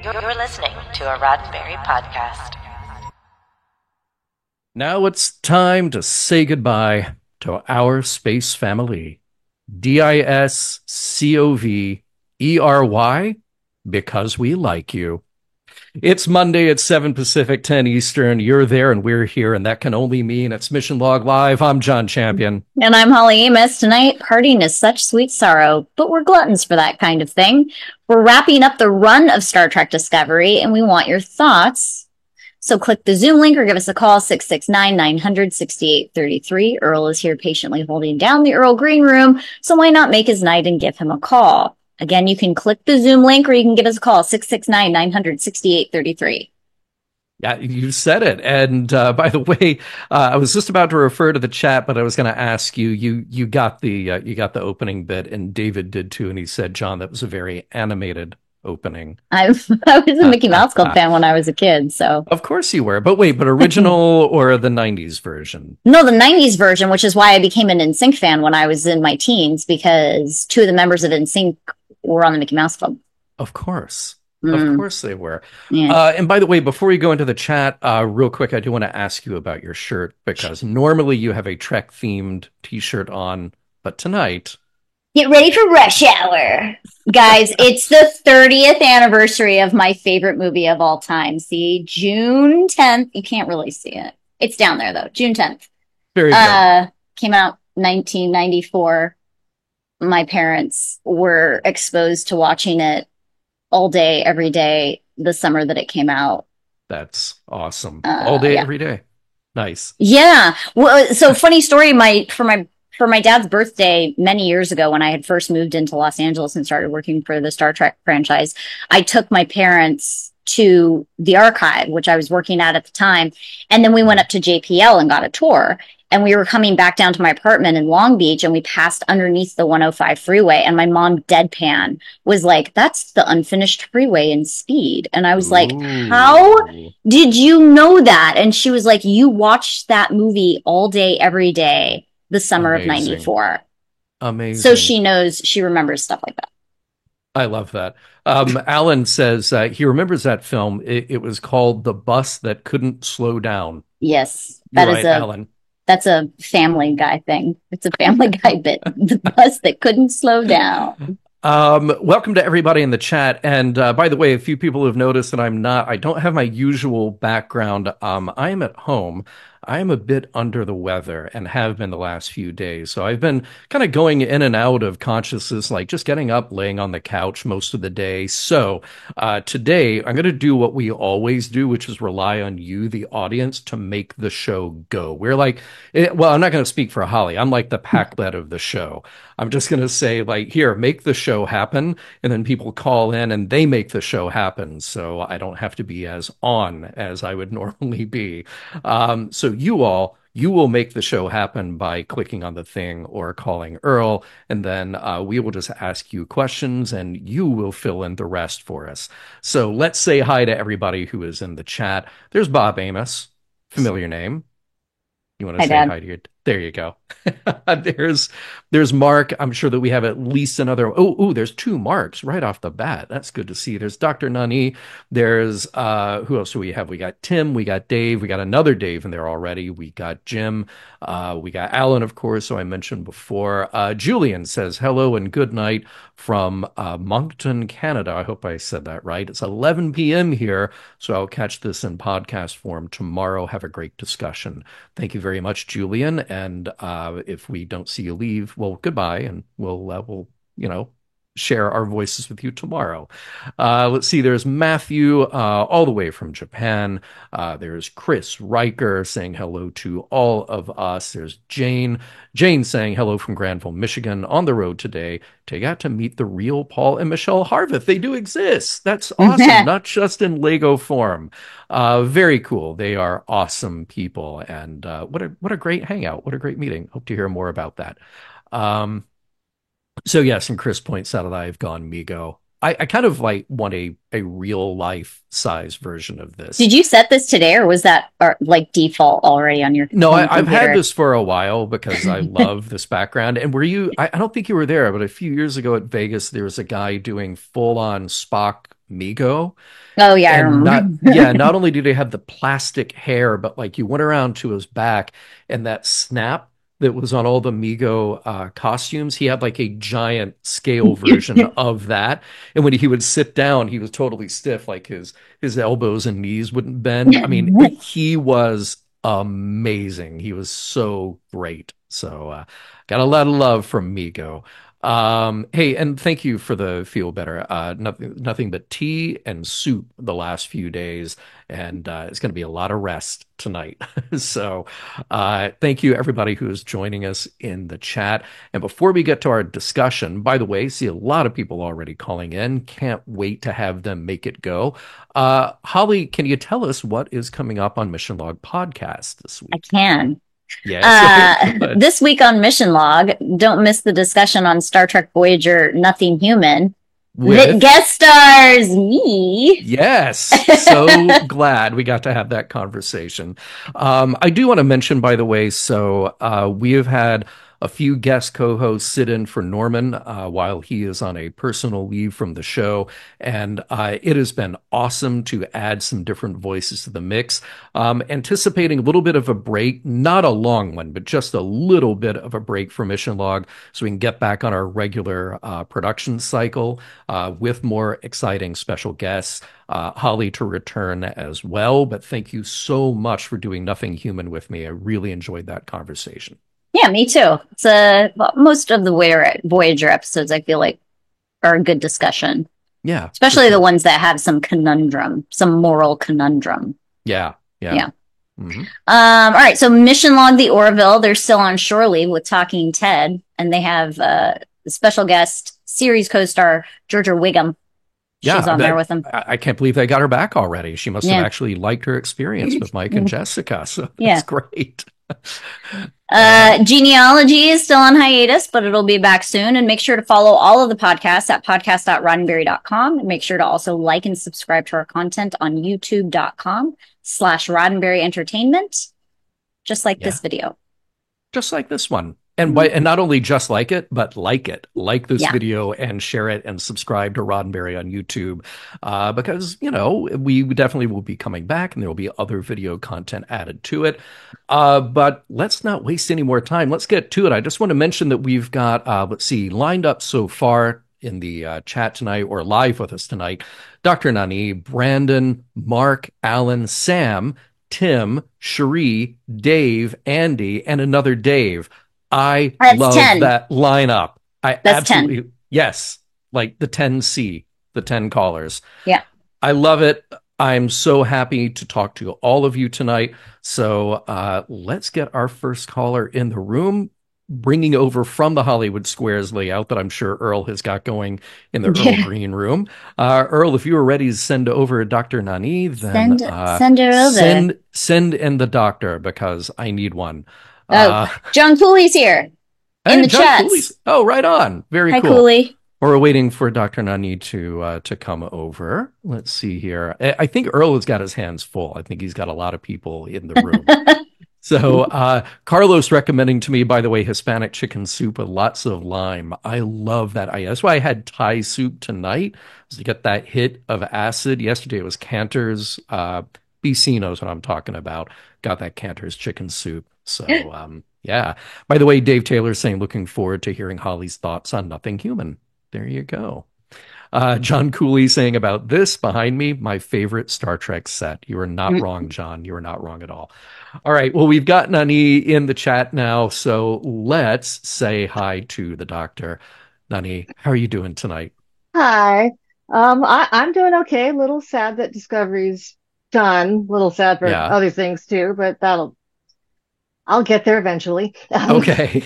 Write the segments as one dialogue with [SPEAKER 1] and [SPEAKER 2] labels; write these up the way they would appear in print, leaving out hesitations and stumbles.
[SPEAKER 1] You're listening to a Roddenberry podcast.
[SPEAKER 2] Now it's time to say goodbye to our space family. DISCOVERY, because we like you. It's Monday at 7 Pacific, 10 Eastern. You're there and we're here, and that can only mean it's Mission Log Live. I'm John Champion.
[SPEAKER 3] And I'm Holly Amos. Tonight, partying is such sweet sorrow, but we're gluttons for that kind of thing. We're wrapping up the run of Star Trek Discovery, and we want your thoughts. So click the Zoom link or give us a call, 669-900-6833. Earl is here patiently holding down the Earl Green Room, so why not make his night and give him a call? Again, you can click the Zoom link or you can give us a call, 669-900-6833.
[SPEAKER 2] Yeah, you said it. And by the way, I was just about to refer to the chat, but I was going to ask you. You got the opening bit, and David did too. And he said, "John, that was a very animated opening."
[SPEAKER 3] I was a Mickey Mouse Club fan when I was a kid, so
[SPEAKER 2] of course you were. But wait, original or the '90s version?
[SPEAKER 3] No, the '90s version, which is why I became an NSYNC fan when I was in my teens, because two of the members of NSYNC were on the Mickey Mouse Club.
[SPEAKER 2] Of course. Of course they were.
[SPEAKER 3] Yeah.
[SPEAKER 2] And by the way, before we go into the chat, real quick, I do want to ask you about your shirt, because normally you have a Trek-themed t-shirt on, but tonight...
[SPEAKER 3] Get ready for Rush Hour. Guys, it's the 30th anniversary of my favorite movie of all time. See, June 10th. You can't really see it. It's down there, though. June 10th.
[SPEAKER 2] Very good.
[SPEAKER 3] Came out 1994. My parents were exposed to watching it all day, every day, the summer that it came out.
[SPEAKER 2] That's awesome. All day,
[SPEAKER 3] yeah.
[SPEAKER 2] Every day. Nice.
[SPEAKER 3] Yeah. Well, so funny story, for my dad's birthday many years ago, when I had first moved into Los Angeles and started working for the Star Trek franchise, I took my parents to the archive, which I was working at the time. And then we went up to JPL and got a tour. And we were coming back down to my apartment in Long Beach, and we passed underneath the 105 freeway. And my mom deadpan was like, "That's the unfinished freeway in Speed." And I was like, "How did you know that?" And she was like, "You watched that movie all day, every day, the summer of '94.
[SPEAKER 2] Amazing.
[SPEAKER 3] So she knows, she remembers stuff like that.
[SPEAKER 2] I love that. Alan says he remembers that film. It was called The Bus That Couldn't Slow Down.
[SPEAKER 3] Yes.
[SPEAKER 2] You're right, Alan.
[SPEAKER 3] That's a Family Guy thing. It's a Family Guy bit. The bus that couldn't slow down.
[SPEAKER 2] Welcome to everybody in the chat. And by the way, a few people have noticed that I don't have my usual background. I am at home. I am a bit under the weather and have been the last few days. So I've been kind of going in and out of consciousness, like just getting up, laying on the couch most of the day. So today I'm going to do what we always do, which is rely on you, the audience, to make the show go. We're like, well, I'm not going to speak for Holly. I'm like the Pac-Led of the show. I'm just going to say, like, here, make the show happen. And then people call in and they make the show happen. So I don't have to be as on as I would normally be. So you will make the show happen by clicking on the thing or calling Earl. And then we will just ask you questions and you will fill in the rest for us. So let's say hi to everybody who is in the chat. There's Bob Amos, familiar name. You want to say
[SPEAKER 3] Dad.
[SPEAKER 2] hi to your... There you go. There's Mark. I'm sure that we have at least another... Oh, there's two Marks right off the bat. That's good to see. There's Dr. Nunny. There's... who else do we have? We got Tim. We got Dave. We got another Dave in there already. We got Jim. We got Alan, of course, who I mentioned before. Julian says hello and good night from Moncton, Canada. I hope I said that right. It's 11 p.m. here, so I'll catch this in podcast form tomorrow. Have a great discussion. Thank you very much, Julian. And if we don't see you leave, well, goodbye, and we'll share our voices with you tomorrow. Let's see. There's Matthew, all the way from Japan. There's Chris Riker saying hello to all of us. There's Jane saying hello from Granville, Michigan, on the road today. Got to meet the real Paul and Michelle Harveth. They do exist. That's awesome. Not just in Lego form. Very cool. They are awesome people. And what a great hangout. What a great meeting. Hope to hear more about that. So yes, and Chris points out that I've gone Mego. I kind of like want a real life size version of this.
[SPEAKER 3] Did you set this today, or was that like default already on your?
[SPEAKER 2] No, I've had this for a while because I love this background. And were you? I don't think you were there, but a few years ago at Vegas, there was a guy doing full on Spock Mego.
[SPEAKER 3] Oh yeah, I
[SPEAKER 2] And
[SPEAKER 3] remember.
[SPEAKER 2] not only did he have the plastic hair, but like you went around to his back and that snap that was on all the Mego costumes, he had like a giant scale version of that. And when he would sit down, he was totally stiff, like his elbows and knees wouldn't bend. I mean, he was amazing. He was so great. So got a lot of love from Mego. Hey, and thank you for the feel better. Nothing but tea and soup the last few days, and it's going to be a lot of rest tonight. So, thank you everybody who is joining us in the chat. And before we get to our discussion, by the way, see a lot of people already calling in. Can't wait to have them make it go. Holly, can you tell us what is coming up on Mission Log Podcast this
[SPEAKER 3] I
[SPEAKER 2] week?
[SPEAKER 3] can.
[SPEAKER 2] Yes.
[SPEAKER 3] This week on Mission Log, don't miss the discussion on Star Trek Voyager Nothing Human.
[SPEAKER 2] With
[SPEAKER 3] guest stars me.
[SPEAKER 2] Yes, so glad we got to have that conversation. I do want to mention, by the way, we have had a few guest co-hosts sit in for Norman while he is on a personal leave from the show, and it has been awesome to add some different voices to the mix. Anticipating a little bit of a break, not a long one, but just a little bit of a break for Mission Log so we can get back on our regular production cycle with more exciting special guests. Holly to return as well, but thank you so much for doing Nothing Human with me. I really enjoyed that conversation.
[SPEAKER 3] Yeah, me too. It's most of the Voyager episodes I feel like are a good discussion.
[SPEAKER 2] Yeah.
[SPEAKER 3] Especially the ones that have some conundrum, some moral conundrum.
[SPEAKER 2] Yeah.
[SPEAKER 3] Mm-hmm. All right. So Mission Log the Orville, they're still on shore leave with Talking Ted, and they have special guest series co-star Georgia Wiggum. She's on there with them.
[SPEAKER 2] I can't believe they got her back already. She must have actually liked her experience with Mike and Jessica. So that's great.
[SPEAKER 3] Genealogy is still on hiatus, but it'll be back soon. And make sure to follow all of the podcasts at podcast.roddenberry.com. And make sure to also like and subscribe to our content on youtube.com/Roddenberry Entertainment. Just like this video.
[SPEAKER 2] Just like this one. And not only just like it, but like it. Like this video and share it and subscribe to Roddenberry on YouTube. Because, we definitely will be coming back and there will be other video content added to it. But let's not waste any more time. Let's get to it. I just want to mention that we've got, lined up so far in the chat tonight or live with us tonight, Dr. Nani, Brandon, Mark, Alan, Sam, Tim, Cherie, Dave, Andy, and another Dave. I love 10. That lineup. That's absolutely 10. Yes, like the 10C, the 10 callers.
[SPEAKER 3] Yeah.
[SPEAKER 2] I love it. I'm so happy to talk to all of you tonight. So let's get our first caller in the room, bringing over from the Hollywood Squares layout that I'm sure Earl has got going in the Earl Green room. Earl, if you were ready to send over Dr. Nani, then
[SPEAKER 3] send her over.
[SPEAKER 2] Send in the doctor because I need one.
[SPEAKER 3] John Cooley's here in the chat.
[SPEAKER 2] Oh, right on. Very cool. Hi,
[SPEAKER 3] Cooley.
[SPEAKER 2] We're waiting for Dr. Nani to come over. Let's see here. I think Earl has got his hands full. I think he's got a lot of people in the room. So Carlos recommending to me, by the way, Hispanic chicken soup with lots of lime. I love that. That's why I had Thai soup tonight, was to get that hit of acid. Yesterday it was Cantor's. BC knows what I'm talking about. Got that Cantor's chicken soup. So, yeah. By the way, Dave Taylor saying, looking forward to hearing Holly's thoughts on Nothing Human. There you go. John Cooley saying about this behind me, my favorite Star Trek set. You are not wrong, John. You are not wrong at all. All right. Well, we've got Nani in the chat now. So let's say hi to the doctor. Nani, how are you doing tonight?
[SPEAKER 4] Hi. I'm doing okay. A little sad that Discovery's done. A little sad for other things too, but I'll get there eventually.
[SPEAKER 2] Okay.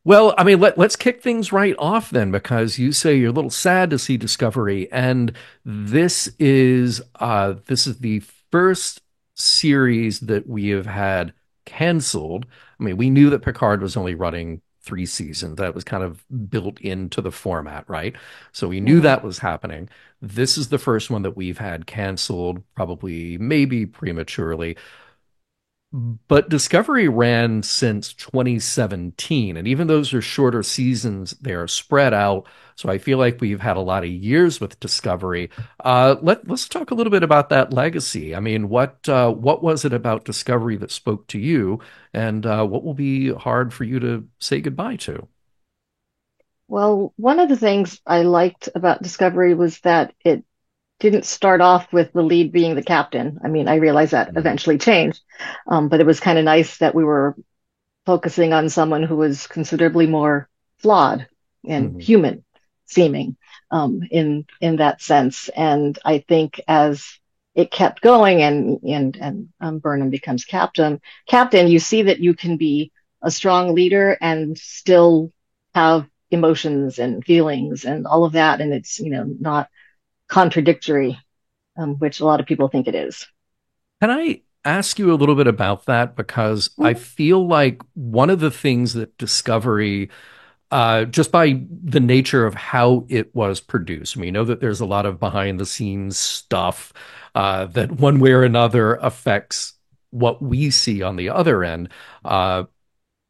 [SPEAKER 2] Well, I mean, let's kick things right off then, because you say you're a little sad to see Discovery, and this is the first series that we have had canceled. I mean, we knew that Picard was only running 3 seasons. That was kind of built into the format, right? So we knew that was happening. This is the first one that we've had canceled, probably maybe prematurely. But Discovery ran since 2017, and even those are shorter seasons, they're spread out. So I feel like we've had a lot of years with Discovery. Let's talk a little bit about that legacy. I mean, what was it about Discovery that spoke to you, and what will be hard for you to say goodbye to?
[SPEAKER 4] Well, one of the things I liked about Discovery was that it didn't start off with the lead being the captain. I mean, I realize that
[SPEAKER 2] Mhm.
[SPEAKER 4] eventually changed, but it was kind of nice that we were focusing on someone who was considerably more flawed and
[SPEAKER 2] Mhm.
[SPEAKER 4] human seeming in that sense. And I think as it kept going and Burnham becomes captain, you see that you can be a strong leader and still have emotions and feelings and all of that, and it's not contradictory, which a lot of people think it is.
[SPEAKER 2] Can I ask you a little bit about that? Because I feel like one of the things that Discovery, just by the nature of how it was produced, we know that there's a lot of behind the scenes stuff that one way or another affects what we see on the other end.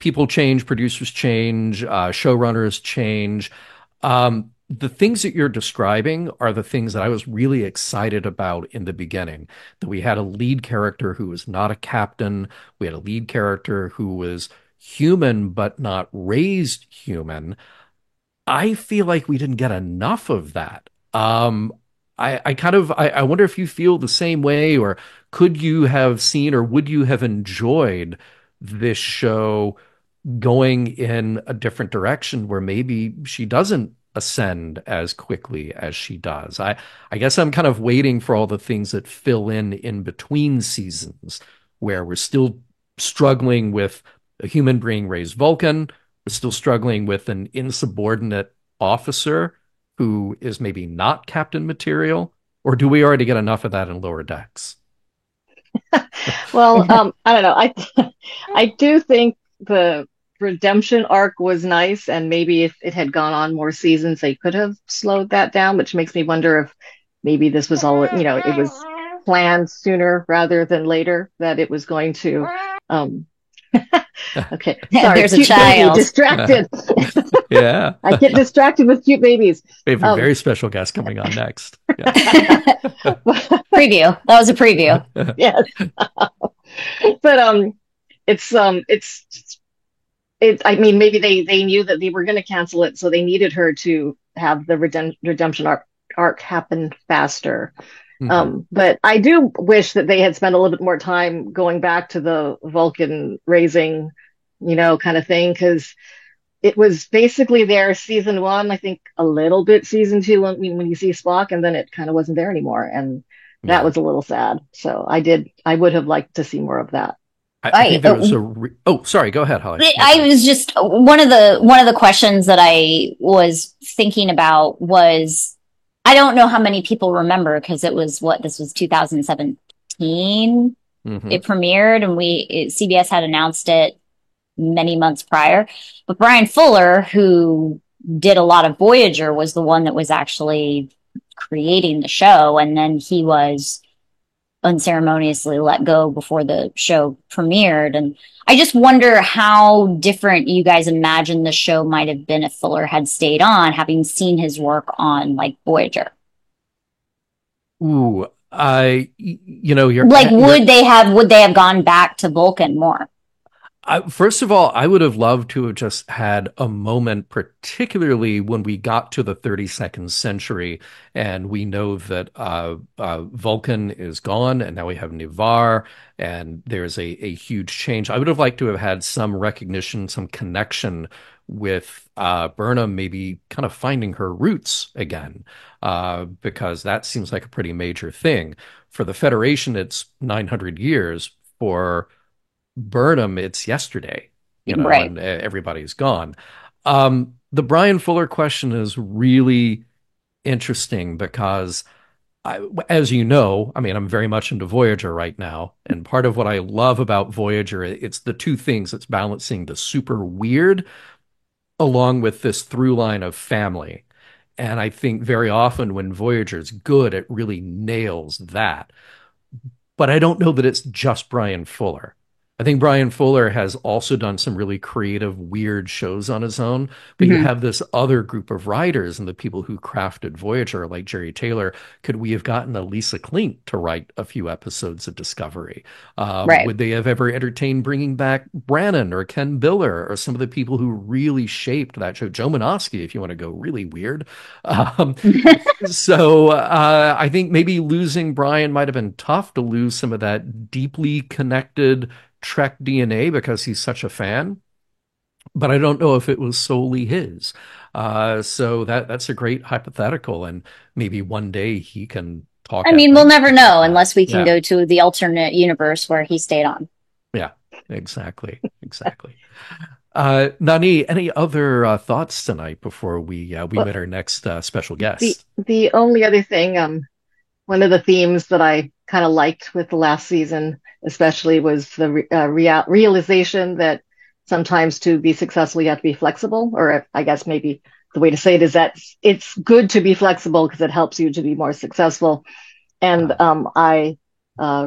[SPEAKER 2] People change, producers change, showrunners change. The things that you're describing are the things that I was really excited about in the beginning. That we had a lead character who was not a captain. We had a lead character who was human but not raised human. I feel like we didn't get enough of that. I wonder if you feel the same way, or could you have seen, or would you have enjoyed this show going in a different direction where maybe she doesn't ascend as quickly as she does. I guess I'm kind of waiting for all the things that fill in between seasons where we're still struggling with a human being raised Vulcan. We're still struggling with an insubordinate officer who is maybe not captain material. Or do we already get enough of that in Lower Decks?
[SPEAKER 4] Well, I don't know. I do think the redemption arc was nice, and maybe if it had gone on more seasons, they could have slowed that down, which makes me wonder if maybe this was all, it was planned sooner rather than later that it was going to. Um, okay, sorry,
[SPEAKER 3] There's a
[SPEAKER 4] cute baby,
[SPEAKER 3] child.
[SPEAKER 4] distracted.
[SPEAKER 2] Yeah.
[SPEAKER 4] I get distracted with cute babies.
[SPEAKER 2] We have a
[SPEAKER 4] Um,
[SPEAKER 2] very special guest coming on next. Yeah.
[SPEAKER 3] Preview. That was a preview.
[SPEAKER 4] yes, but it's it, I mean, maybe they knew that they were going to cancel it, so they needed her to have the redemption arc happen faster.
[SPEAKER 2] Mhm.
[SPEAKER 4] But I do wish that they had spent a little bit more time going back to the Vulcan raising, kind of thing, because it was basically there season one, I think a little bit season two when you see Spock, and then it kind of wasn't there anymore, and that
[SPEAKER 2] Yeah.
[SPEAKER 4] was a little sad. So I would have liked to see more of that.
[SPEAKER 2] I
[SPEAKER 3] I
[SPEAKER 2] think there was oh, sorry, go ahead, Holly. I'm
[SPEAKER 3] I
[SPEAKER 2] sorry.
[SPEAKER 3] was just one of the questions that I was thinking about was I don't know how many people remember because it was this was 2017
[SPEAKER 2] Hmm.
[SPEAKER 3] it premiered and CBS had announced it many months prior. But Brian Fuller, who did a lot of Voyager, was the one that was actually creating the show, and then he was unceremoniously let go before the show premiered. And I just wonder how different you guys imagine the show might have been if Fuller had stayed on, having seen his work on like Voyager.
[SPEAKER 2] Ooh, you're
[SPEAKER 3] Like,
[SPEAKER 2] you're
[SPEAKER 3] would they have gone back to Vulcan more?
[SPEAKER 2] First of all, I would have loved to have just had a moment, particularly when we got to the 32nd century and we know that Vulcan is gone and now we have Ni'Var and there's a huge change. I would have liked to have had some recognition, some connection with Burnham, maybe kind of finding her roots again, because that seems like a pretty major thing. For the Federation, it's 900 years. For Burnham, it's yesterday,
[SPEAKER 3] Right.
[SPEAKER 2] and everybody's gone. The Brian Fuller question is really interesting because as you know, I mean, I'm very much into Voyager right now. And part of what I love about Voyager, it's the two things. It's balancing the super weird along with this through line of family. And I think very often when Voyager's good, it really nails that. But I don't know that it's just Brian Fuller. I think Brian Fuller has also done some really creative, weird shows on his own. But you
[SPEAKER 3] Mhm.
[SPEAKER 2] have this other group of writers and the people who crafted Voyager, like Jerry Taylor. Could we have gotten a Lisa Klink to write a few episodes of Discovery?
[SPEAKER 3] Right.
[SPEAKER 2] Would they have ever entertained bringing back Brannon or Ken Biller or some of the people who really shaped that show? Joe Menosky, if you want to go really weird. Um, so I think maybe losing Brian might have been tough, to lose some of that deeply connected Trek DNA because he's such a fan, but I don't know if it was solely his. So that's a great hypothetical, and maybe one day he can talk
[SPEAKER 3] I
[SPEAKER 2] at
[SPEAKER 3] mean, we'll
[SPEAKER 2] length
[SPEAKER 3] never
[SPEAKER 2] about
[SPEAKER 3] know
[SPEAKER 2] that.
[SPEAKER 3] unless we can
[SPEAKER 2] Yeah,
[SPEAKER 3] go to the alternate universe where he stayed on.
[SPEAKER 2] yeah, exactly, exactly. Nani, any other thoughts tonight before we
[SPEAKER 4] Well,
[SPEAKER 2] meet our next special
[SPEAKER 4] the
[SPEAKER 2] guest?
[SPEAKER 4] the only other thing, one of the themes that I kind of liked with the last season, especially, was the realization that sometimes to be successful, you have to be flexible. Or I guess maybe the way to say it is that it's good to be flexible because it helps you to be more successful. And
[SPEAKER 2] Uh,
[SPEAKER 4] I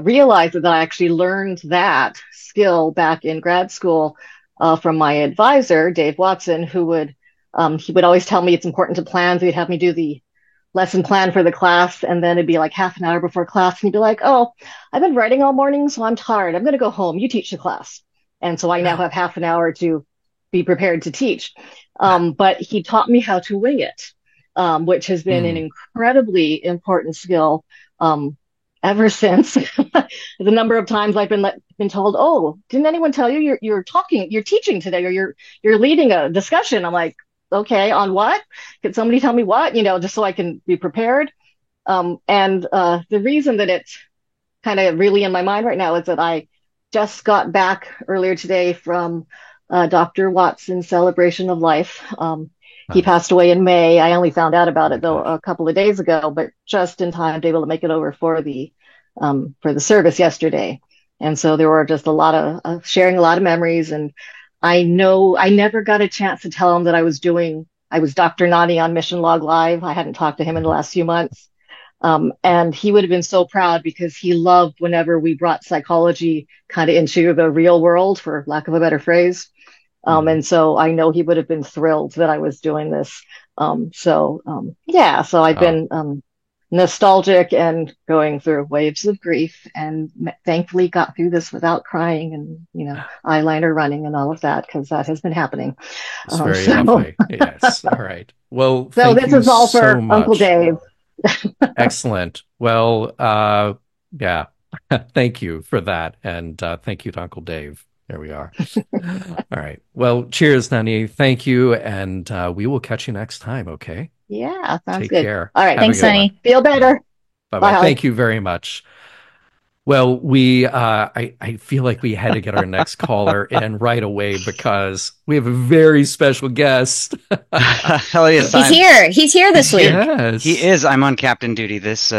[SPEAKER 4] realized that I actually learned that skill back in grad school from my advisor, Dave Watson, who would he would always tell me it's important to plan. So he'd have me do the lesson plan for the class, and then it'd be like half an hour before class, and he'd be like, "Oh, I've been writing all morning, so I'm tired. I'm going to go home. You teach the class." And so I now have half an hour to be prepared to teach. But he taught me how to wing it, which has been an
[SPEAKER 2] mm,
[SPEAKER 4] incredibly important skill ever since. The number of times I've been told, "Oh, didn't anyone tell you you're teaching today, or you're leading a discussion?" I'm like, "Okay, on what? Could somebody tell me what? Just so I can be prepared." And the reason that it's kind of really in my mind right now is that I just got back earlier today from Dr. Watson's celebration of life. He
[SPEAKER 2] uh,
[SPEAKER 4] passed away in May. I only found out about
[SPEAKER 2] oh my
[SPEAKER 4] it though
[SPEAKER 2] gosh.
[SPEAKER 4] a couple of days ago, but just in time to be able to make it over for the service yesterday. And so there were just a lot of sharing a lot of memories. And I know I never got a chance to tell him that I was Dr. Nani on Mission Log Live. I hadn't talked to him in the last few months. And he would have been so proud because he loved whenever we brought psychology kind of into the real world, for lack of a better phrase.
[SPEAKER 2] Mm.
[SPEAKER 4] And so I know he would have been thrilled that I was doing this. Yeah, so I've
[SPEAKER 2] Oh,
[SPEAKER 4] been nostalgic and going through waves of grief, and thankfully got through this without crying and, eyeliner running and all of that, because that has been happening.
[SPEAKER 2] it's very
[SPEAKER 4] So,
[SPEAKER 2] lovely. Yes. All right. Well,
[SPEAKER 4] so
[SPEAKER 2] thank
[SPEAKER 4] this
[SPEAKER 2] you
[SPEAKER 4] is all
[SPEAKER 2] so
[SPEAKER 4] for Uncle
[SPEAKER 2] much.
[SPEAKER 4] Dave.
[SPEAKER 2] Excellent. Well, yeah. Thank you for that. And thank you to Uncle Dave. There we are. All right. Well, cheers, Nani. Thank you. And we will catch you next time. Okay.
[SPEAKER 4] Yeah, sounds
[SPEAKER 2] Take
[SPEAKER 4] good.
[SPEAKER 2] care.
[SPEAKER 4] All right.
[SPEAKER 2] Have a
[SPEAKER 3] Thanks,
[SPEAKER 2] good one.
[SPEAKER 3] Sunny.
[SPEAKER 4] Feel better.
[SPEAKER 2] Bye
[SPEAKER 4] Bye,
[SPEAKER 2] bye.
[SPEAKER 4] Holly.
[SPEAKER 2] Thank you very much. Well, I feel like we had to get our next caller in right away because we have a very special guest.
[SPEAKER 5] Elliot,
[SPEAKER 3] He's here. He's here this week.
[SPEAKER 2] Yes.
[SPEAKER 5] he is. I'm on captain duty this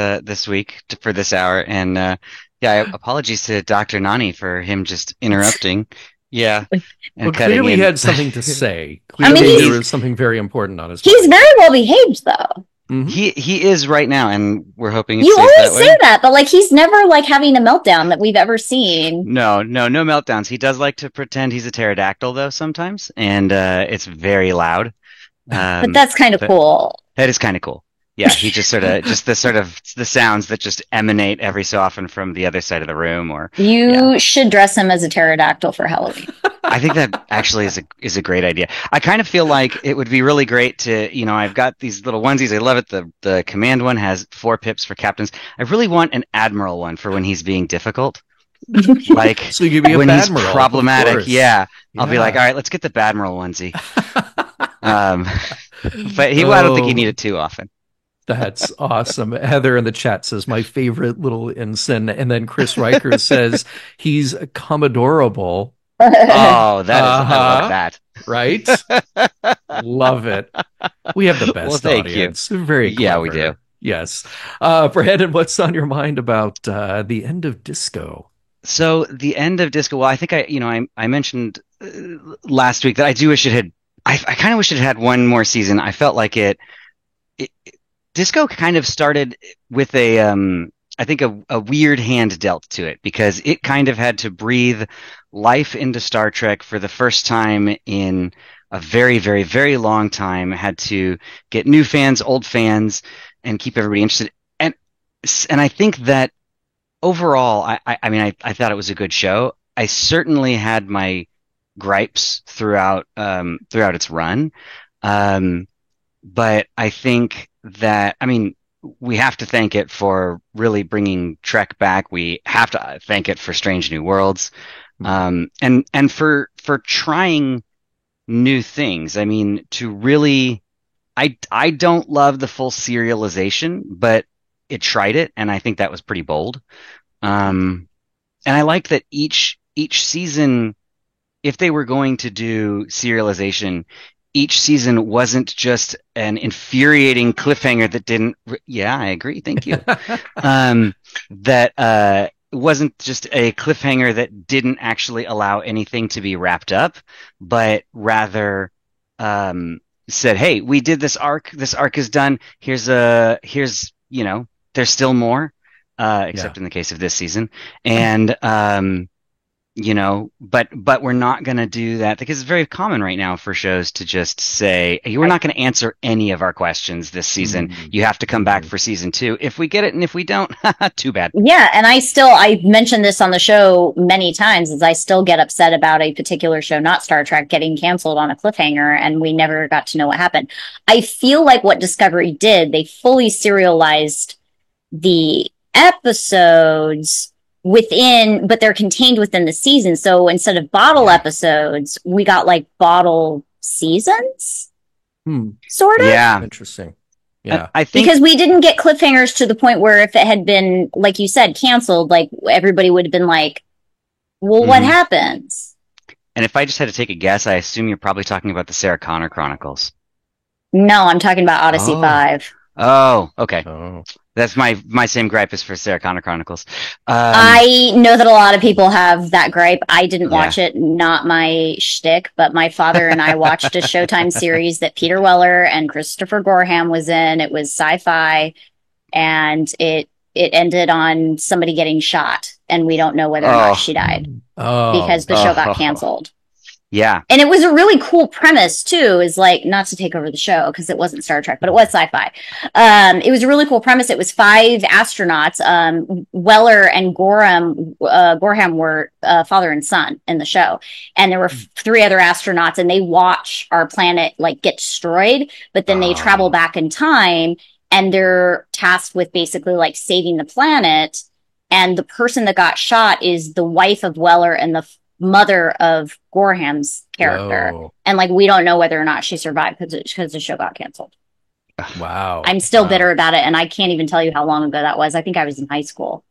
[SPEAKER 5] week for this hour, and yeah, apologies to Dr. Nani for him just interrupting. Yeah,
[SPEAKER 2] Well,
[SPEAKER 5] and cutting
[SPEAKER 2] clearly
[SPEAKER 5] in.
[SPEAKER 2] he had something to say.
[SPEAKER 3] I mean,
[SPEAKER 2] Clearly there
[SPEAKER 3] he's
[SPEAKER 2] was something very important on his
[SPEAKER 3] he's
[SPEAKER 2] mind.
[SPEAKER 3] very well behaved though.
[SPEAKER 2] Mhm.
[SPEAKER 5] He is right now, and we're hoping it
[SPEAKER 3] You
[SPEAKER 5] stays
[SPEAKER 3] always
[SPEAKER 5] that way.
[SPEAKER 3] say that, but like he's never like having a meltdown that we've ever seen.
[SPEAKER 5] No meltdowns. He does like to pretend he's a pterodactyl though sometimes, and it's very loud.
[SPEAKER 3] But that's kind of
[SPEAKER 5] but
[SPEAKER 3] cool.
[SPEAKER 5] that is kind of cool. Yeah, he just the sounds that just emanate every so often from the other side of the room, or
[SPEAKER 3] You should dress him as a pterodactyl for Halloween.
[SPEAKER 5] I think that actually is a great idea. I kind of feel like it would be really great to, I've got these little onesies. I love it. The command one has 4 pips for captains. I really want an admiral one for when he's being difficult. Like
[SPEAKER 2] So you could be a
[SPEAKER 5] when he's
[SPEAKER 2] Badmiral, of
[SPEAKER 5] problematic.
[SPEAKER 2] course.
[SPEAKER 5] Yeah. I'll be like,
[SPEAKER 2] Yeah.
[SPEAKER 5] all right, let's get the Badmiral onesie. Um, but I don't think he
[SPEAKER 2] Oh,
[SPEAKER 5] needed too often.
[SPEAKER 2] that's awesome. Heather in the chat says, my favorite little ensign. And then Chris Riker says, he's commodorable,
[SPEAKER 5] Oh, I love
[SPEAKER 2] Uh-huh.
[SPEAKER 5] that.
[SPEAKER 2] right? Love it. We have the best
[SPEAKER 5] Well, thank you.
[SPEAKER 2] audience. Very
[SPEAKER 5] Yeah, we
[SPEAKER 2] clever.
[SPEAKER 5] do.
[SPEAKER 2] Yes. Brandon, what's on your mind about the end of disco?
[SPEAKER 5] So the end of disco. Well, I think I mentioned last week that I do wish it had. I kind of wish it had one more season. I felt like it disco kind of started with I think a weird hand dealt to it because it kind of had to breathe life into Star Trek for the first time in a very, very, very long time. Had to get new fans, old fans, and keep everybody interested. And I think that overall, I mean, I thought it was a good show. I certainly had my gripes throughout its run. But I think that, I mean, we have to thank it for really bringing Trek back. We have to thank it for Strange New Worlds, and for trying new things. I mean, to really, I don't love the full serialization, but it tried it, and I think that was pretty bold. And I like that each season, if they were going to do serialization, each season wasn't just an infuriating cliffhanger that didn't. Yeah, I agree. Thank you. That wasn't just a cliffhanger that didn't actually allow anything to be wrapped up, but rather said, "Hey, we did this arc. This arc is done. Here's there's still more, except in the case of this season, and." But we're not going to do that because it's very common right now for shows to just say, hey, we're not going to answer any of our questions this season. Mm-hmm. You have to come back for season 2. If we get it and if we don't, too bad.
[SPEAKER 3] Yeah. And I mentioned this on the show many times, is I still get upset about a particular show, not Star Trek, getting canceled on a cliffhanger and we never got to know what happened. I feel like what Discovery did, they fully serialized the episodes but they're contained within the season. So instead of bottle episodes, we got like bottle seasons, sort of.
[SPEAKER 5] Yeah,
[SPEAKER 2] interesting. Yeah,
[SPEAKER 5] I think
[SPEAKER 3] because we didn't get cliffhangers to the point where if it had been, like you said, canceled, like everybody would have been like, "Well, what happens?"
[SPEAKER 5] And if I just had to take a guess, I assume you're probably talking about the Sarah Connor Chronicles.
[SPEAKER 3] No, I'm talking about Odyssey 5.
[SPEAKER 5] Oh, okay.
[SPEAKER 2] Oh.
[SPEAKER 5] That's my same gripe is for Sarah Connor Chronicles.
[SPEAKER 3] I know that a lot of people have that gripe. I didn't watch it, not my shtick, but my father and I watched a Showtime series that Peter Weller and Christopher Gorham was in. It was sci-fi, and it ended on somebody getting shot, and we don't know whether or not she died because the show got canceled.
[SPEAKER 5] Yeah.
[SPEAKER 3] And it was a really cool premise too, is like, not to take over the show because it wasn't Star Trek, but it was sci-fi. It was a really cool premise. It was 5 astronauts. Weller and Gorham were father and son in the show. And there were 3 other astronauts, and they watch our planet like get destroyed, but then they travel back in time and they're tasked with basically like saving the planet. And the person that got shot is the wife of Weller and the mother of Gorham's character.
[SPEAKER 2] Whoa.
[SPEAKER 3] And like, we don't know whether or not she survived because the show got canceled.
[SPEAKER 2] Wow.
[SPEAKER 3] I'm still bitter about it, and I can't even tell you how long ago that was. I think I was in high school.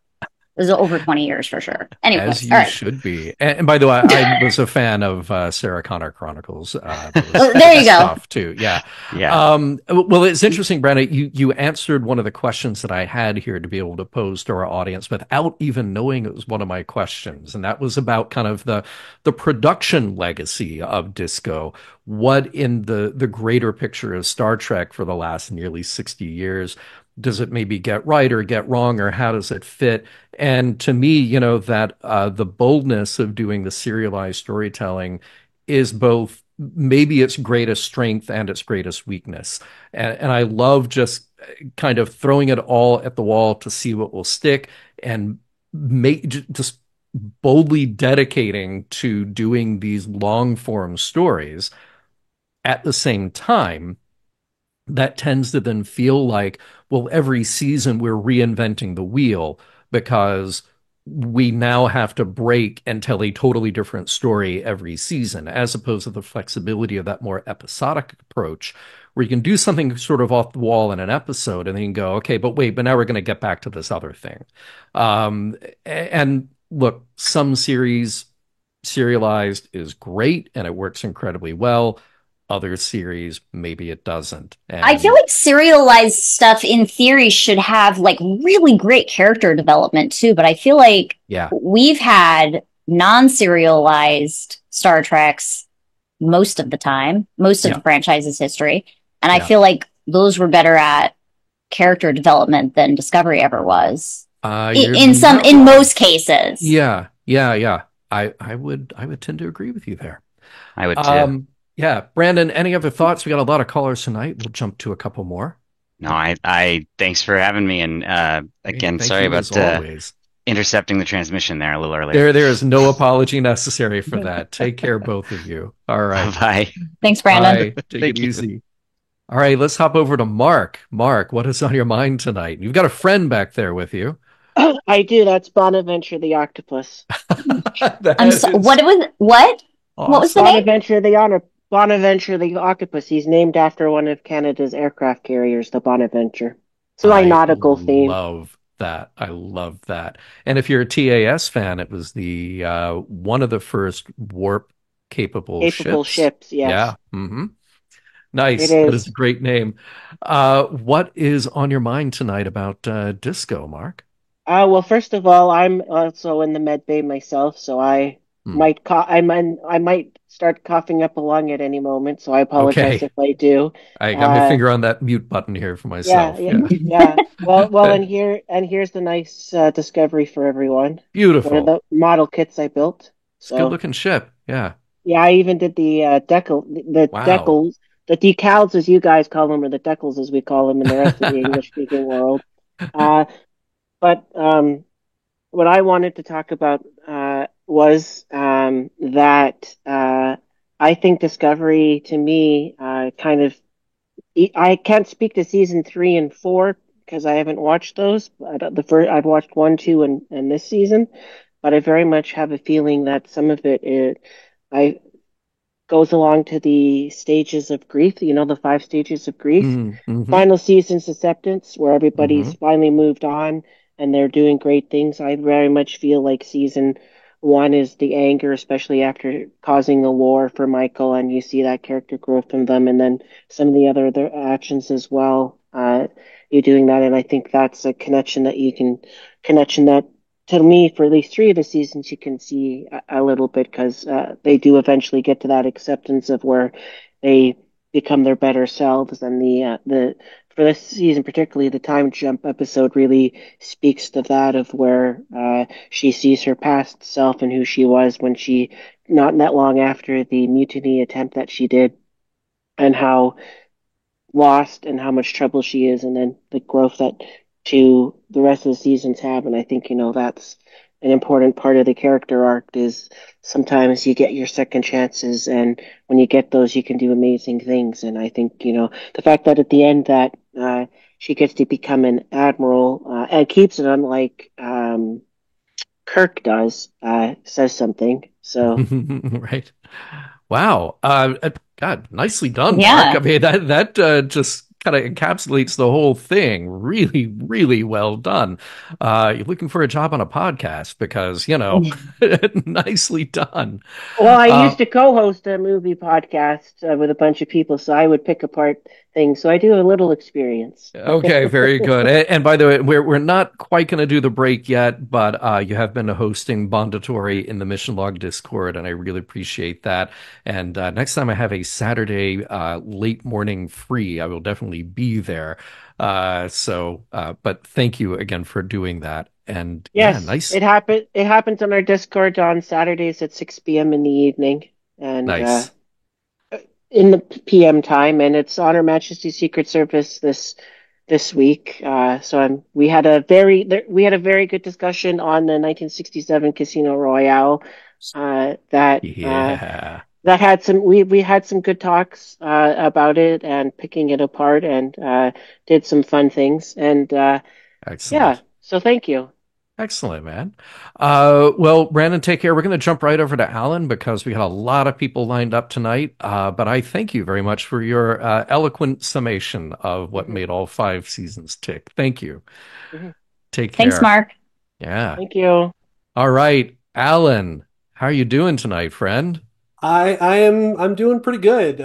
[SPEAKER 3] It was over 20 years for sure. Anyway,
[SPEAKER 2] as you should be. And by the way, I was a fan of Sarah Connor Chronicles.
[SPEAKER 3] There you go.
[SPEAKER 2] Too. Yeah.
[SPEAKER 5] Yeah.
[SPEAKER 2] Well, it's interesting, Brenda. You answered one of the questions that I had here to be able to pose to our audience without even knowing it was one of my questions, and that was about kind of the production legacy of Disco. What in the greater picture of Star Trek for the last nearly 60 years does it maybe get right or get wrong, or how does it fit? And to me, that the boldness of doing the serialized storytelling is both maybe its greatest strength and its greatest weakness. And I love just kind of throwing it all at the wall to see what will stick, and just boldly dedicating to doing these long form stories at the same time. That tends to then feel like, well, every season we're reinventing the wheel because we now have to break and tell a totally different story every season, as opposed to the flexibility of that more episodic approach where you can do something sort of off the wall in an episode and then you can go, okay, but now we're going to get back to this other thing. And look, some series serialized is great and it works incredibly well. Other series, maybe it doesn't. And
[SPEAKER 3] I feel like serialized stuff in theory should have like really great character development too, but I feel like we've had non-serialized Star Treks most of the time, most of the franchise's history, and I feel like those were better at character development than Discovery ever was. In most cases.
[SPEAKER 2] Yeah. I would tend to agree with you there.
[SPEAKER 5] I would too.
[SPEAKER 2] Yeah, Brandon, any other thoughts? We got a lot of callers tonight. We'll jump to a couple more.
[SPEAKER 5] No, I thanks for having me. And again,
[SPEAKER 2] Thank
[SPEAKER 5] sorry
[SPEAKER 2] you,
[SPEAKER 5] about
[SPEAKER 2] as always.
[SPEAKER 5] intercepting the transmission there a little earlier.
[SPEAKER 2] There is no apology necessary for that. Take care, both of you. All right.
[SPEAKER 5] Bye.
[SPEAKER 3] Thanks, Brandon.
[SPEAKER 2] Bye. Take it easy. All right, let's hop over to Mark. Mark, what is on your mind tonight? You've got a friend back there with you.
[SPEAKER 6] I do. That's Bonaventure the octopus.
[SPEAKER 3] What was what?
[SPEAKER 2] Awesome.
[SPEAKER 3] What was the name?
[SPEAKER 6] Bonaventure the octopus. He's named after one of Canada's aircraft carriers, the Bonaventure. It's my nautical theme.
[SPEAKER 2] I love that. And if you're a TAS fan, it was the one of the first warp capable
[SPEAKER 6] ships. Yes.
[SPEAKER 2] Yeah. Mm-hmm. Nice.
[SPEAKER 6] That
[SPEAKER 2] is a great name. What is on your mind tonight about disco, Mark?
[SPEAKER 6] Well, first of all, I'm also in the med bay myself, so I might start coughing up a lung at any moment. So I apologize if I do.
[SPEAKER 2] I got my finger on that mute button here for myself.
[SPEAKER 6] Yeah. Well, and here's the nice discovery for everyone.
[SPEAKER 2] Beautiful.
[SPEAKER 6] One of the model kits I built.
[SPEAKER 2] So, good looking ship. Yeah.
[SPEAKER 6] Yeah, I even did the decals. The decals, as you guys call them, or the decals, as we call them in the rest of the English-speaking world. But what I wanted to talk about was that I think Discovery, to me, I can't speak to season 3 and 4 because I haven't watched those. I've watched 1, 2, and this season, but I very much have a feeling that some of it goes along to the stages of grief, the 5 stages of grief.
[SPEAKER 2] Mm-hmm.
[SPEAKER 6] Final season's acceptance, where everybody's finally moved on and they're doing great things. I very much feel like season 1 is the anger, especially after causing the war for Michael, and you see that character growth from them, and then some of the other actions as well. You're doing that, and I think that's a connection that to me, for at least 3 of the seasons, you can see a little bit, because they do eventually get to that acceptance of where they become their better selves. And for this season, particularly the time jump episode, really speaks to that, of where she sees her past self and who she was when she, not that long after the mutiny attempt that she did, and how lost and how much trouble she is, and then the growth that to the rest of the seasons have. And I think, that's an important part of the character arc, is sometimes you get your second chances, and when you get those, you can do amazing things. And I think, the fact that at the end that she gets to become an admiral and keeps it, unlike Kirk does, says something. So
[SPEAKER 2] right. Wow. God, nicely done,
[SPEAKER 3] Yeah.
[SPEAKER 2] Mark. I mean, that just kind of encapsulates the whole thing. Really, really well done. You're looking for a job on a podcast because, nicely done.
[SPEAKER 6] Well, I used to co-host a movie podcast with a bunch of people, so I would pick apart things. So I do have a little experience.
[SPEAKER 2] Okay, very good. And by the way, we're not quite going to do the break yet, but you have been hosting Bondatory in the Mission Log Discord, and I really appreciate that. And next time I have a Saturday late morning free, I will definitely be there. But thank you again for doing that. And
[SPEAKER 6] yes,
[SPEAKER 2] nice.
[SPEAKER 6] It happens on our Discord on Saturdays at 6 p.m. in the evening, and
[SPEAKER 2] nice.
[SPEAKER 6] In the PM time, and it's on Her Majesty's Secret Service this week. We had a very good discussion on the 1967 Casino Royale. That had some we had some good talks about it and picking it apart, and did some fun things. And
[SPEAKER 2] excellent.
[SPEAKER 6] So thank you.
[SPEAKER 2] Excellent, man. Well, Brandon, take care. We're going to jump right over to Alan because we got a lot of people lined up tonight. But I thank you very much for your eloquent summation of what made all 5 seasons tick. Thank you. Take care.
[SPEAKER 3] Thanks, Mark.
[SPEAKER 2] Yeah.
[SPEAKER 6] Thank you.
[SPEAKER 2] All right, Alan, how are you doing tonight, friend?
[SPEAKER 7] I'm doing pretty good.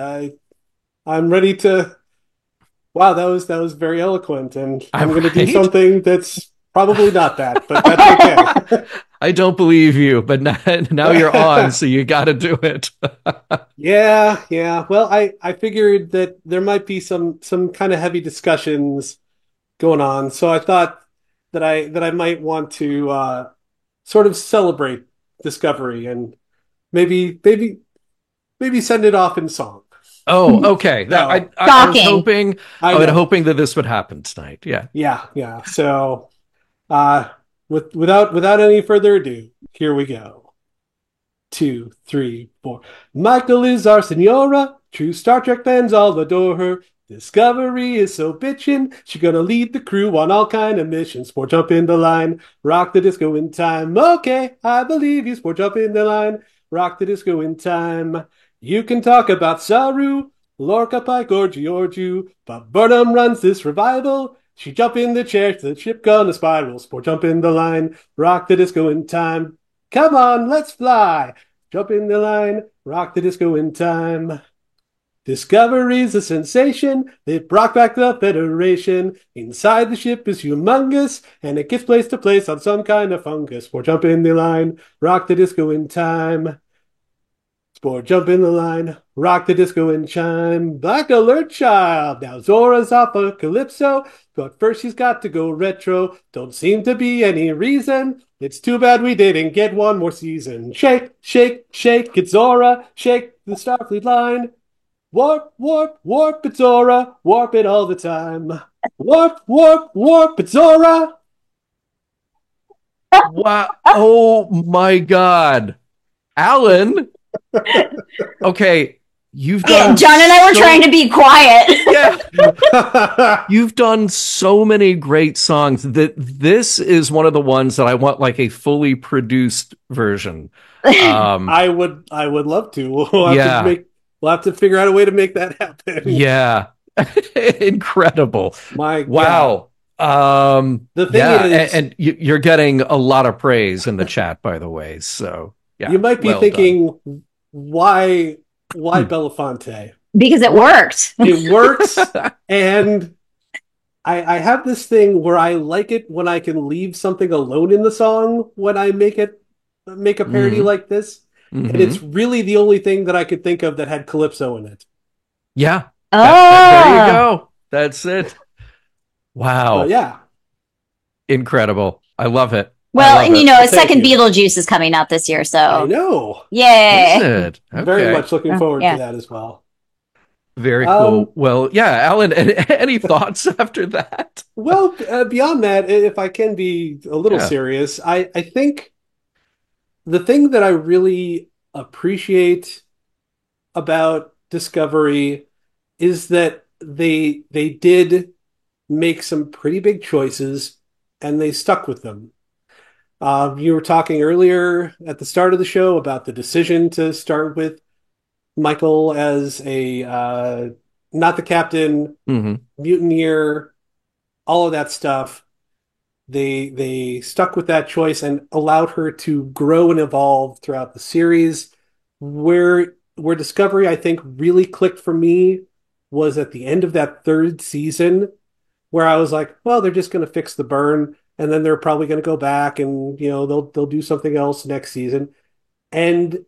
[SPEAKER 7] I'm ready to. Wow, that was very eloquent, and I'm going to do something that's probably not that, but that's okay.
[SPEAKER 2] I don't believe you, but now you're on, so you got to do it.
[SPEAKER 7] Yeah. Well, I figured that there might be some kind of heavy discussions going on, so I thought that I might want to sort of celebrate Discovery and maybe send it off in song.
[SPEAKER 2] Oh, okay.
[SPEAKER 7] No.
[SPEAKER 2] I was hoping that this would happen tonight. Yeah.
[SPEAKER 7] Yeah. So, without any further ado, here we go. 2, 3, 4. Michael is our senora. True Star Trek fans all adore her. Discovery is so bitchin'. She gonna lead the crew on all kind of missions. Sport jump in the line. Rock the disco in time. Okay, I believe you. Sport jump in the line. Rock the disco in time. You can talk about Saru, Lorca, Pike, or Georgiou, but Burnham runs this revival. She jump in the chair, the ship gonna spiral. Sport jump in the line. Rock the disco in time. Come on, let's fly. Jump in the line. Rock the disco in time. Discovery's a sensation. They brought back the Federation. Inside the ship is humongous, and it gets place to place on some kind of fungus. Sport jump in the line, rock the disco in time. Sport jump in the line, rock the disco in chime. Black alert, child. Now Zora's off of Calypso, but first she's got to go retro. Don't seem to be any reason. It's too bad we didn't get one more season. Shake, shake, shake, it's Zora. Shake the Starfleet line. Warp, warp, warp, it's Zora. Warp it all the time. Warp, warp, warp, it's Zora.
[SPEAKER 2] Wow. Oh my God. Alan. Okay. You've done
[SPEAKER 3] John and I were trying to be quiet.
[SPEAKER 2] Yeah. You've done so many great songs that this is one of the ones that I want like a fully produced version.
[SPEAKER 7] I would love to. We'll have to figure out a way to make that happen.
[SPEAKER 2] Yeah. Incredible.
[SPEAKER 7] My God.
[SPEAKER 2] Wow.
[SPEAKER 7] The thing is,
[SPEAKER 2] and you're getting a lot of praise in the chat, by the way. So yeah,
[SPEAKER 7] you might be thinking, why Belafonte?
[SPEAKER 3] Because it worked.
[SPEAKER 7] It works, and I have this thing where I like it when I can leave something alone in the song when I make a parody like this. Mm-hmm. And it's really the only thing that I could think of that had Calypso in it.
[SPEAKER 2] Yeah.
[SPEAKER 3] Oh.
[SPEAKER 2] There you go. That's it. Wow.
[SPEAKER 7] Yeah.
[SPEAKER 2] Incredible. I love it.
[SPEAKER 3] Well, and a second Beetlejuice is coming out this year, so
[SPEAKER 7] I know.
[SPEAKER 3] Yay.
[SPEAKER 2] Is it? Okay.
[SPEAKER 7] Very much looking forward to that as well.
[SPEAKER 2] Very cool. Well, yeah, Alan, any thoughts after that?
[SPEAKER 7] Well, beyond that, if I can be a little serious, I think the thing that I really appreciate about Discovery is that they did make some pretty big choices and they stuck with them. You were talking earlier at the start of the show about the decision to start with Michael as a not the captain, mutineer, all of that stuff. They stuck with that choice and allowed her to grow and evolve throughout the series. Where Discovery, I think, really clicked for me was at the end of that third season, where I was like, well, they're just going to fix the burn, and then they're probably going to go back and they'll do something else next season, and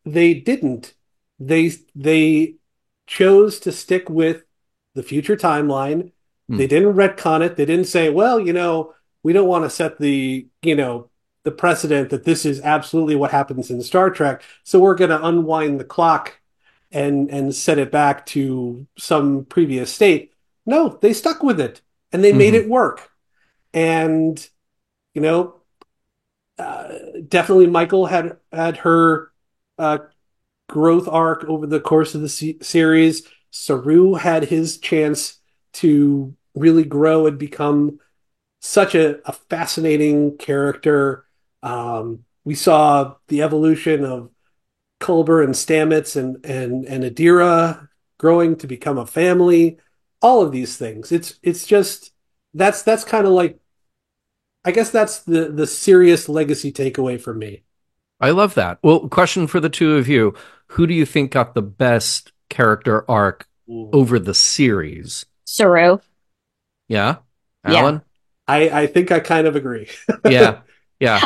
[SPEAKER 7] they didn't. They chose to stick with the future timeline. They didn't retcon it. They didn't say, well, we don't want to set the precedent that this is absolutely what happens in Star Trek, so we're going to unwind the clock and set it back to some previous state. No, they stuck with it and they made it work. And definitely Michael had her growth arc over the course of the series. Saru had his chance to really grow and become such a fascinating character. We saw the evolution of Culber and Stamets and Adira growing to become a family. All of these things. It's just that's kind of like, I guess that's the serious legacy takeaway for me.
[SPEAKER 2] I love that. Well, question for the two of you: who do you think got the best character arc over the series?
[SPEAKER 3] Saru.
[SPEAKER 2] Yeah, Alan.
[SPEAKER 7] I think I kind of agree.
[SPEAKER 2] Yeah.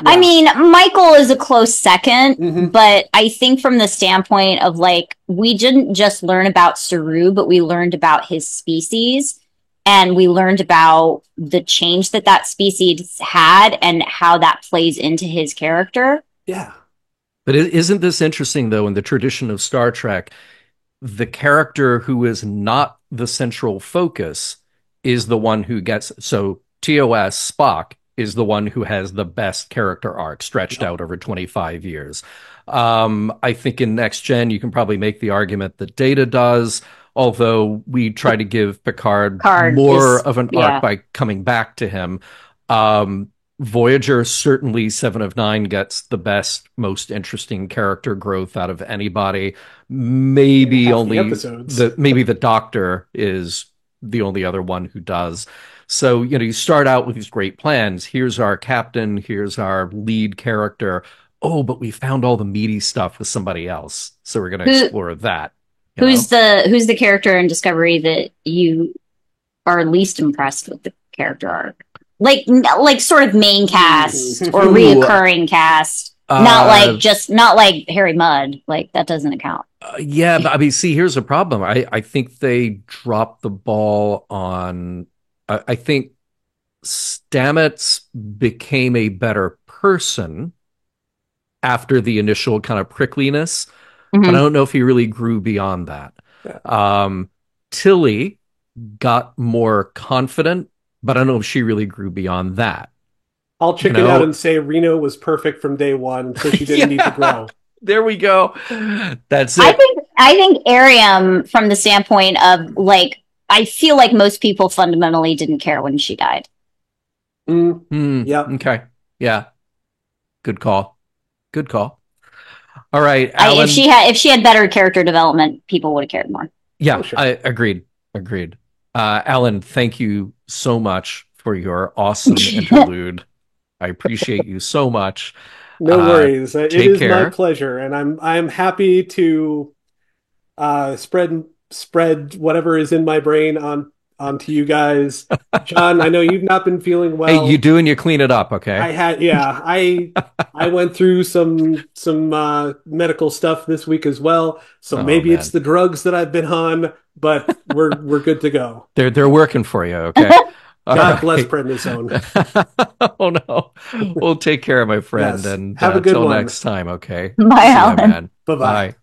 [SPEAKER 3] I mean, Michael is a close second, but I think from the standpoint of we didn't just learn about Saru, but we learned about his species. and we learned about the change that species had and how that plays into his character.
[SPEAKER 7] Yeah.
[SPEAKER 2] But isn't this interesting, though, in the tradition of Star Trek, the character who is not the central focus is the one who gets, so TOS, Spock, is the one who has the best character arc stretched out over 25 years. I think in Next Gen, you can probably make the argument that Data does, although we try to give Picard more of an arc by coming back to him. Voyager, certainly 7 of 9 gets the best, most interesting character growth out of anybody. Maybe only maybe the Doctor is the only other one who does. So, you start out with these great plans. Here's our captain. Here's our lead character. Oh, but we found all the meaty stuff with somebody else. So we're going to explore that.
[SPEAKER 3] Who's the character in Discovery that you are least impressed with the character arc? Like sort of main cast or reoccurring cast. Not like Harry Mudd. Like, that doesn't account.
[SPEAKER 2] Yeah, but I mean, see, here's a problem. I think they dropped the ball on. I think Stamets became a better person after the initial kind of prickliness, but I don't know if he really grew beyond that. Yeah. Tilly got more confident, but I don't know if she really grew beyond that.
[SPEAKER 7] I'll chicken out and say Reno was perfect from day one, so she didn't need to grow.
[SPEAKER 2] There we go. That's it.
[SPEAKER 3] I think Ariam, from the standpoint of, like, I feel like most people fundamentally didn't care when she died.
[SPEAKER 7] Yeah.
[SPEAKER 2] Okay. Yeah. Good call. All right, Alan.
[SPEAKER 3] If she had better character development, people would have cared more.
[SPEAKER 2] Yeah, sure. I agreed. Alan, thank you so much for your awesome interlude. I appreciate you so much.
[SPEAKER 7] No worries. It is
[SPEAKER 2] care.
[SPEAKER 7] My pleasure, and I'm happy to spread whatever is in my brain onto you guys. John, I know you've not been feeling well.
[SPEAKER 2] Hey, you do, and you clean it up, okay?
[SPEAKER 7] I went through some medical stuff this week as well, so maybe it's the drugs that I've been on, but we're good to go.
[SPEAKER 2] They're working for you, okay?
[SPEAKER 7] God bless prednisone.
[SPEAKER 2] Oh no. Well, take care, my friend,
[SPEAKER 7] yes.
[SPEAKER 2] and
[SPEAKER 7] have a good
[SPEAKER 2] till
[SPEAKER 7] one.
[SPEAKER 2] next time, okay?
[SPEAKER 3] Bye, Alan.
[SPEAKER 7] Bye-bye.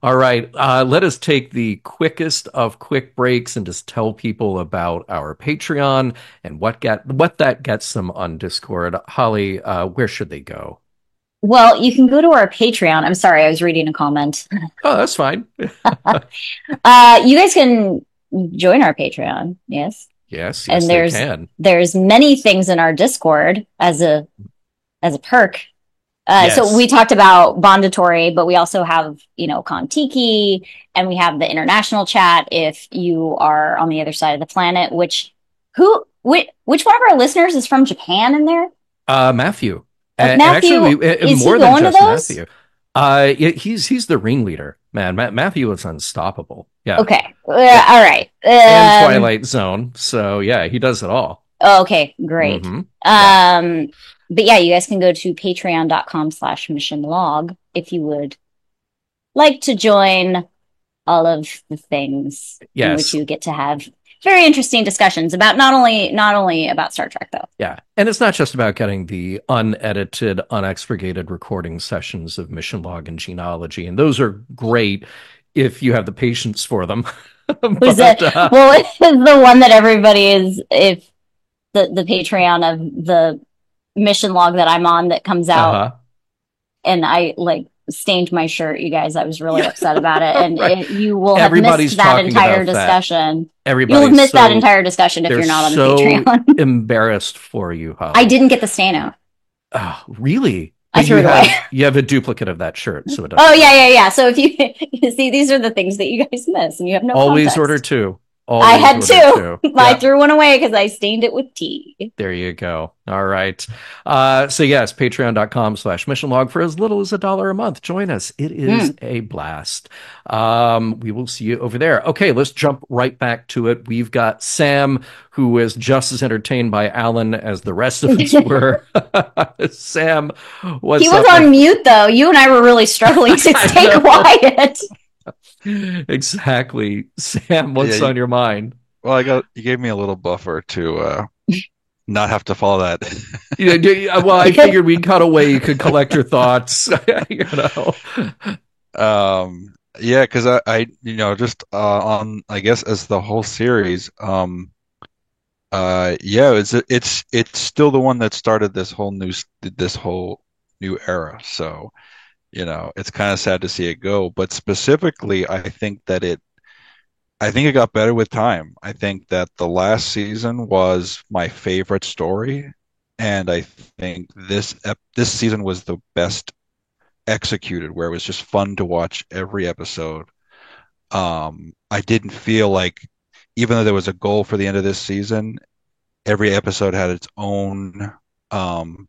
[SPEAKER 2] All right, let us take the quickest of quick breaks and just tell people about our Patreon and what that gets them on Discord. Holly, where should they go?
[SPEAKER 3] Well, you can go to our Patreon. I'm sorry, I was reading a comment.
[SPEAKER 2] Oh, that's fine.
[SPEAKER 3] You guys can join our Patreon, yes?
[SPEAKER 2] Yes,
[SPEAKER 3] and
[SPEAKER 2] they can.
[SPEAKER 3] There's many things in our Discord as a perk.
[SPEAKER 2] Yes.
[SPEAKER 3] So we talked about Bondatory, but we also have, Kon-Tiki, and we have the international chat if you are on the other side of the planet. Which one of our listeners is from Japan in there?
[SPEAKER 2] Matthew.
[SPEAKER 3] Matthew,
[SPEAKER 2] actually,
[SPEAKER 3] is
[SPEAKER 2] more
[SPEAKER 3] he
[SPEAKER 2] than
[SPEAKER 3] going
[SPEAKER 2] just
[SPEAKER 3] to those?
[SPEAKER 2] Matthew. He's the ringleader, man. Matthew is unstoppable. Yeah.
[SPEAKER 3] Okay. All right.
[SPEAKER 2] And Twilight Zone. So yeah, he does it all.
[SPEAKER 3] Okay, great.
[SPEAKER 2] Mm-hmm.
[SPEAKER 3] But yeah, you guys can go to patreon.com/missionlog if you would like to join all of the things in which you get to have very interesting discussions about not only about Star Trek, though.
[SPEAKER 2] Yeah. And it's not just about getting the unedited, unexpurgated recording sessions of Mission Log and Genealogy. And those are great if you have the patience for them.
[SPEAKER 3] It's the one that everybody is, if the Patreon of the Mission Log that I'm on that comes out, and I stained my shirt, you guys. I was really upset about it, and
[SPEAKER 2] right.
[SPEAKER 3] You will have missed that entire discussion.
[SPEAKER 2] You'll
[SPEAKER 3] have missed that entire discussion if you're not on the Patreon.
[SPEAKER 2] Embarrassed for you, Holly.
[SPEAKER 3] I didn't get the stain out.
[SPEAKER 2] Oh, really?
[SPEAKER 3] I threw it away.
[SPEAKER 2] You have a duplicate of that shirt, so it doesn't.
[SPEAKER 3] Oh yeah. So if you see, these are the things that you guys miss, and you have no.
[SPEAKER 2] Always
[SPEAKER 3] context.
[SPEAKER 2] order two.
[SPEAKER 3] I had two. I threw one away because I stained it with tea.
[SPEAKER 2] There you go. All right. So yes, patreon.com/missionlog for as little as $1 a month. Join us. It is a blast. We will see you over there. Okay, let's jump right back to it. We've got Sam, who is just as entertained by Alan as the rest of us were. Sam, what's up?
[SPEAKER 3] He was on mute, though. You and I were really struggling to stay quiet.
[SPEAKER 2] Exactly. Sam, what's on your mind?
[SPEAKER 8] Well, you gave me a little buffer to not have to follow that.
[SPEAKER 2] Yeah, well, I figured we'd cut away. You could collect your thoughts, you know.
[SPEAKER 8] Yeah, because I just on I guess as the whole series, yeah, it's still the one that started this whole new era. So, it's kind of sad to see it go. But specifically, I think it got better with time. I think that the last season was my favorite story, and I think this season was the best executed, where it was just fun to watch every episode. I didn't feel like, even though there was a goal for the end of this season, every episode had its own um,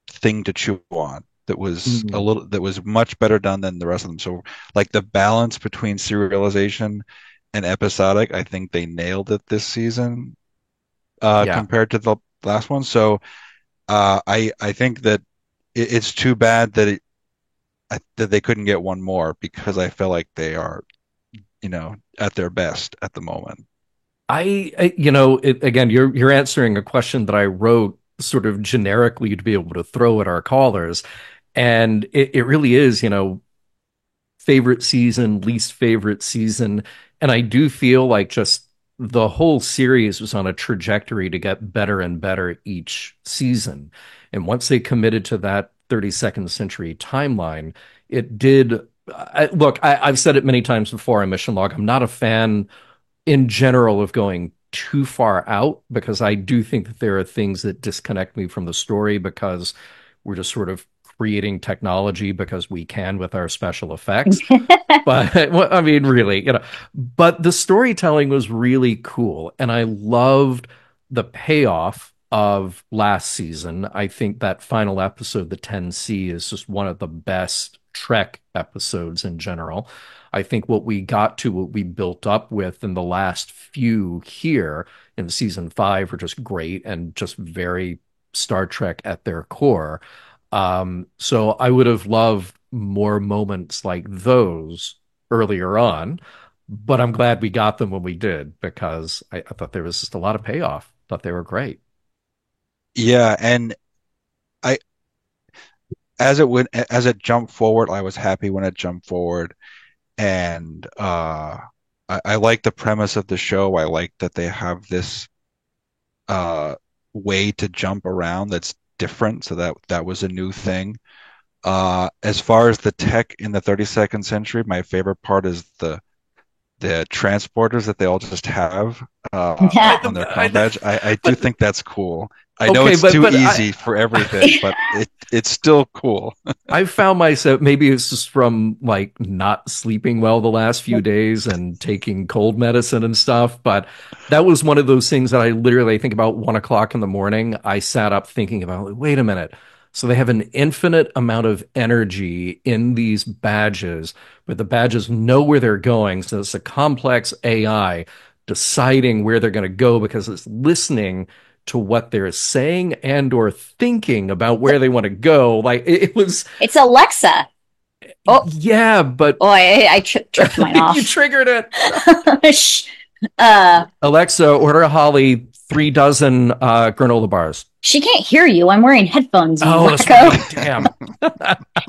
[SPEAKER 8] thing to chew on. That was much better done than the rest of them. So, like, the balance between serialization and episodic, I think they nailed it this season
[SPEAKER 2] Yeah.
[SPEAKER 8] compared to the last one. So I think that it's too bad that that they couldn't get one more, because I feel like they are, at their best at the moment.
[SPEAKER 2] Again, you're answering a question that I wrote sort of generically to be able to throw at our callers, and it really is, favorite season, least favorite season, and I do feel like just the whole series was on a trajectory to get better and better each season, and once they committed to that 32nd century timeline, it did. I've said it many times before on Mission Log. I'm not a fan in general of going too far out, because I do think that there are things that disconnect me from the story, because we're just sort of creating technology because we can with our special effects. But well, I mean, really, but the storytelling was really cool. And I loved the payoff of last season. I think that final episode, the 10C, is just one of the best Trek episodes in general. I think what we built up with in the last few here in season 5 are just great and just very Star Trek at their core. So I would have loved more moments like those earlier on, but I'm glad we got them when we did, because I thought there was just a lot of payoff. Thought they were great.
[SPEAKER 8] Yeah, and I as it jumped forward, I was happy when it jumped forward. And I like the premise of the show. I like that they have this uh, way to jump around that's different. So that was a new thing. As far as the tech in the 32nd century, my favorite part is the transporters that they all just have on their comm badge. I do think that's cool. I know
[SPEAKER 2] Okay,
[SPEAKER 8] it's too easy for everything, but it's still cool.
[SPEAKER 2] I found myself, maybe it's just from like not sleeping well the last few days and taking cold medicine and stuff, but that was one of those things that I think about 1 o'clock in the morning. I sat up thinking about, wait a minute. So they have an infinite amount of energy in these badges, but the badges know where they're going. So it's a complex AI deciding where they're going to go, because it's listening to what they're saying and or thinking about where they want to go. Like it was.
[SPEAKER 3] It's Alexa. Oh,
[SPEAKER 2] yeah, but
[SPEAKER 3] I tripped mine off.
[SPEAKER 2] You triggered it.
[SPEAKER 3] Shh.
[SPEAKER 2] Alexa, order Holly 3 dozen granola bars.
[SPEAKER 3] She can't hear you. I'm wearing headphones.
[SPEAKER 2] Oh, that's right. Damn.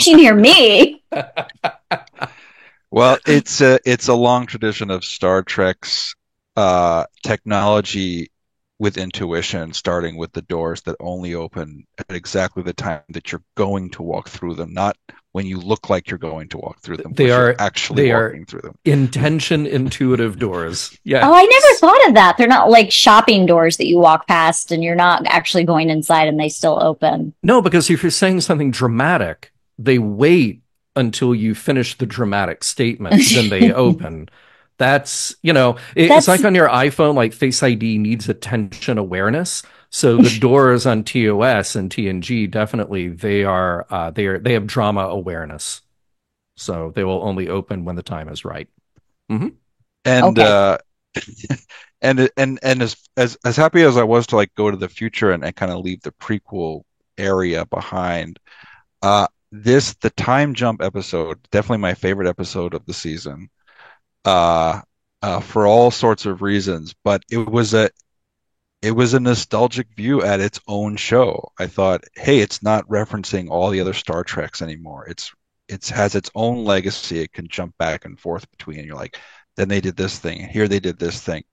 [SPEAKER 3] She can hear me.
[SPEAKER 8] Well, it's a long tradition of Star Trek's technology with intuition, starting with the doors that only open at exactly the time that you're going to walk through them, not when you look like you're going to walk through them.
[SPEAKER 2] They are
[SPEAKER 8] actually walking through them.
[SPEAKER 2] Intention intuitive doors. Yeah.
[SPEAKER 3] Oh, I never thought of that. They're not like shopping doors that you walk past and you're not actually going inside and they still open.
[SPEAKER 2] No, because if you're saying something dramatic, they wait until you finish the dramatic statement, then they open. That's, it's like on your iPhone, like Face ID needs attention awareness. So the doors on TOS and TNG definitely they have drama awareness. So they will only open when the time is right. Mm-hmm.
[SPEAKER 8] And okay. and as happy as I was to like go to the future and kind of leave the prequel area behind, the time jump episode, definitely my favorite episode of the season. for all sorts of reasons. But it was a nostalgic view at its own show. I thought, hey, it's not referencing all the other Star Treks anymore. It has its own legacy. It can jump back and forth between. And you're like, then they did this thing. Here they did this thing.